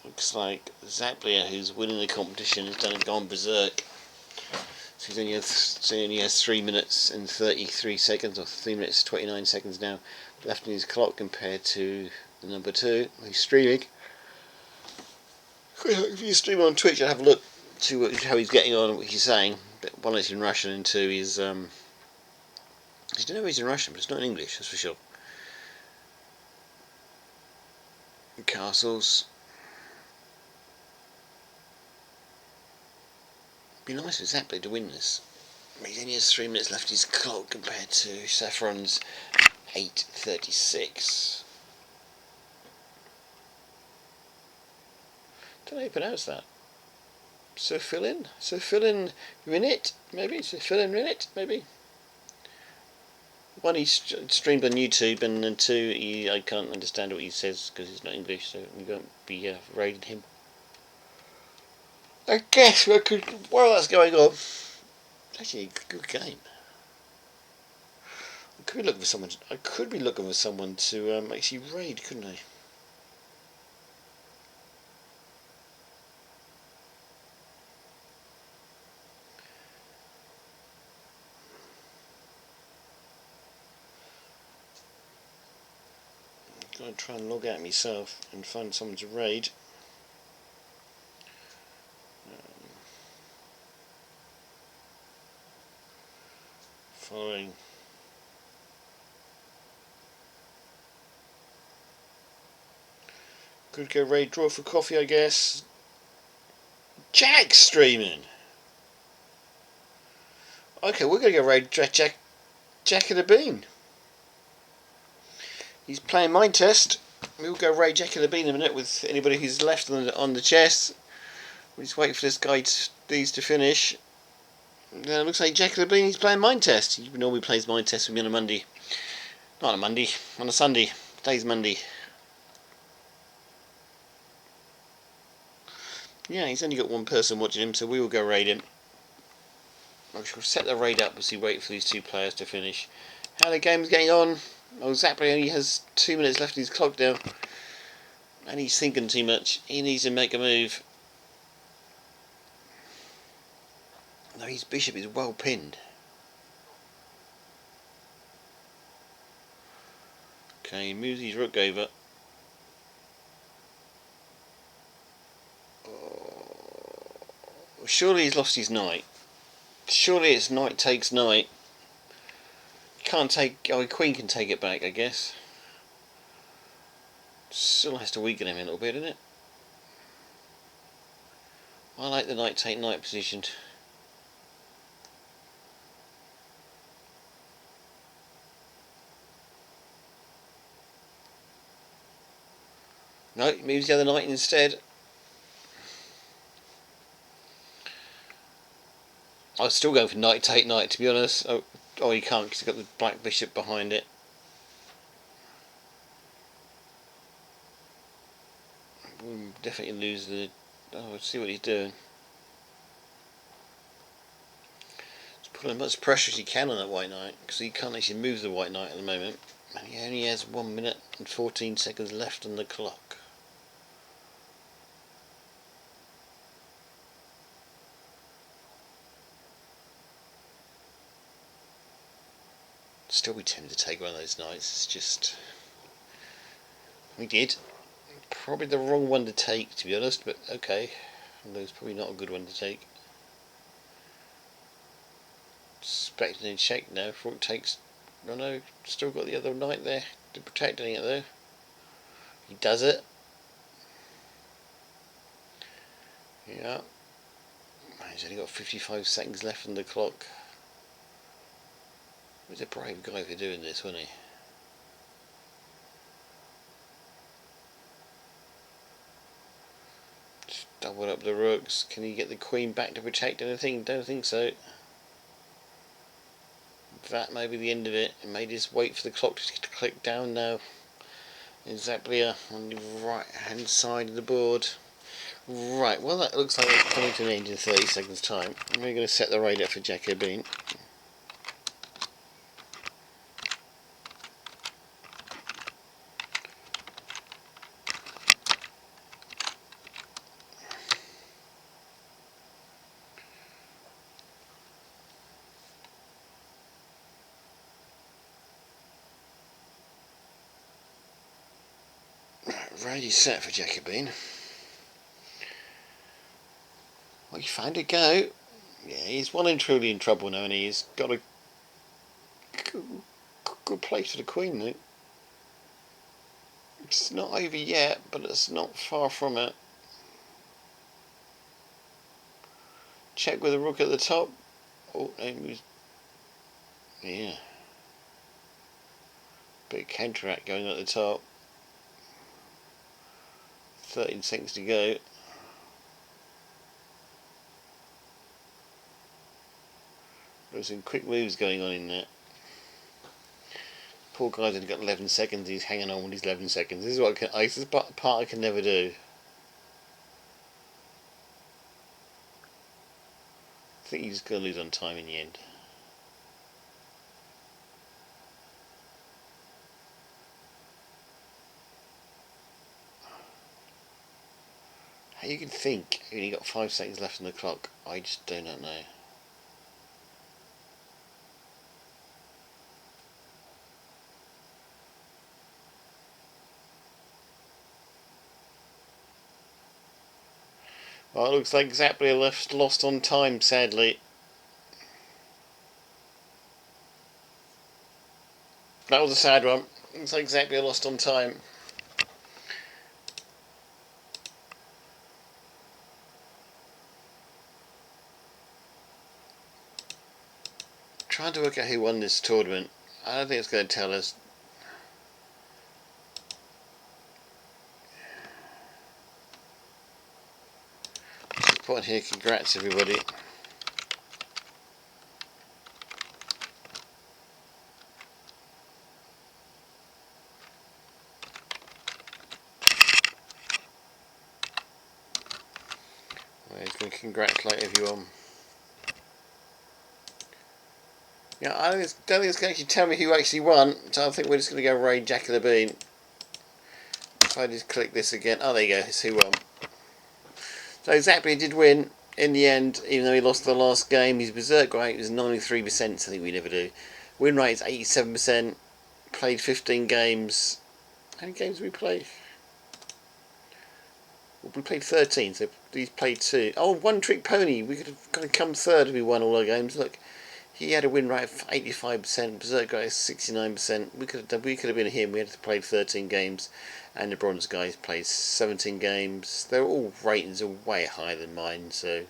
A: Looks like Zaplia, who's winning the competition, has gone berserk. So he only has 3 minutes and 33 seconds, or 3 minutes 29 seconds now left in his clock compared to the number 2 who's streaming. If you stream on Twitch, I'll have a look to how he's getting on and what he's saying. But one is in Russian and 2 is I don't know he's in Russian, but it's not in English, that's for sure. Castles. Be nice for Zappy to win this. He only has 3 minutes left in his clock compared to Saffron's 8:36. Don't know how you pronounce that. Sir Philin? Sir Philin Rinit? Maybe? Sir Philin Rinit? Maybe? One, he's streamed on YouTube, and then two, I can't understand what he says because it's not English, so we won't be raiding him. I guess while that's going on, it's actually a good game. I could be looking for someone to actually raid, couldn't I? I'm going to try and log out myself and find someone to raid. Following. Could go raid draw for coffee, I guess. Jack's streaming. Okay, we're going to go raid Jack of the Bean. He's playing Mind Test. We'll go raid Jack of the Bean in a minute with anybody who's left on the chest. We're just waiting for this guy these to finish. It looks like Jack of the Bean, he's playing Mind Test. He normally plays Mind Test with me on a Monday. Not on a Monday, on a Sunday. Today's Monday. Yeah, he's only got one person watching him, so we will go raid him. I shall set the raid up as we wait for these two players to finish. How the game's getting on? Oh, Zappy only has 2 minutes left in his clock now. And he's thinking too much. He needs to make a move. No, his bishop is well pinned. Okay, he moves his rook over. Oh, surely he's lost his knight. Surely it's knight takes knight. Can't take... Oh, queen can take it back, I guess. Still has to weaken him a little bit, isn't it? I like the knight take knight position. No, he moves the other knight instead. I was still going for knight take knight, to be honest. Oh, he can't because he's got the black bishop behind it. We'll definitely lose the... Oh, let's see what he's doing. Just put as much pressure as he can on that white knight, because he can't actually move the white knight at the moment. And he only has 1 minute and 14 seconds left on the clock. Still be tempted to take one of those knights. It's just... We did. Probably the wrong one to take, to be honest, but okay. Although it's probably not a good one to take. Expecting a check now. Rook takes... Oh no, still got the other knight there to protecting it though. He does it. Yeah. He's only got 55 seconds left on the clock. He was a brave guy for doing this, wasn't he? Just double up the rooks. Can he get the queen back to protect anything? Don't think so. That may be the end of it. It may just wait for the clock to click down now. Exactly on the right hand side of the board. Right, well that looks like it's coming to an end in 30 seconds time. We're going to set the raid up for Jack of the Bean. Raid is set for Jack of the Bean. Well, he found a go. Yeah, he's well and truly in trouble now, and he's got to Good place for the queen, though. It's not over yet, but it's not far from it. Check with the rook at the top. Oh, yeah. Bit of counteract going at the top. 13 seconds to go. There's some quick moves going on in there. Poor guy's only got 11 seconds. He's hanging on with his 11 seconds. This is what this is the part I can never do. I think he's going to lose on time in the end. How you can think you've only got 5 seconds left on the clock, I just do not know. Well, it looks like Zaplia lost on time, sadly. That was a sad one. Looks like Zaplia lost on time. Trying to work out who won this tournament. I don't think it's going to tell us. Just put on here, congrats everybody. Well, he's going to congratulate everyone. Yeah, I don't think it's going to actually tell me who actually won, so I think we're just going to go raid Jack of the Bean. If I just click this again, oh there you go, it's who won. So Zaplia did win in the end, even though he lost the last game. His berserk rate was 93%, something we never do. Win rate is 87%, played 15 games. How many games did we play? Well, we played 13, so he's played 2. Oh, One Trick Pony, we could have come third if we won all our games. Look. He had a win rate of 85%, berserk rate of 69%. We could have been him. We had to play 13 games, and the bronze guys played 17 games. Their all ratings are way higher than mine. So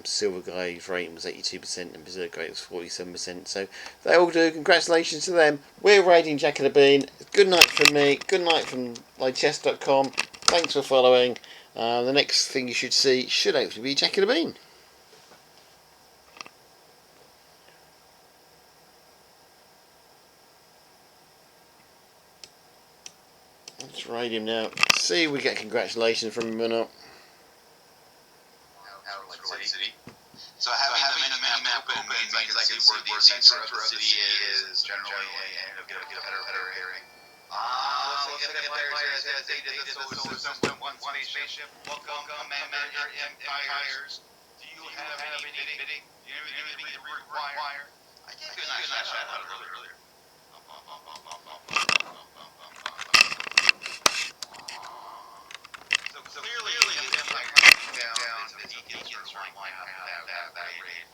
A: silver guy's rating was 82% and berserk rate was 47%. So they all do. Congratulations to them. We're raiding Jack of the Bean. Good night from me. Good night from LiveChess.com. Thanks for following. The next thing you should see should hopefully be Jack of the Bean. Let's raid him now. See if we get congratulations from him or not.
D: City. So having the mini-map open means I can see where the center of the city is generally and get a better hearing. Let's look at the players as they did the solar system, one spaceship. Welcome, Commander Empires. Do you have any bidding? Do you require? I did a nice shot out earlier. So clearly the Empire down is a details right now that raid.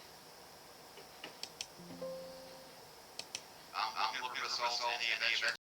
D: I'm looking for assault in the event.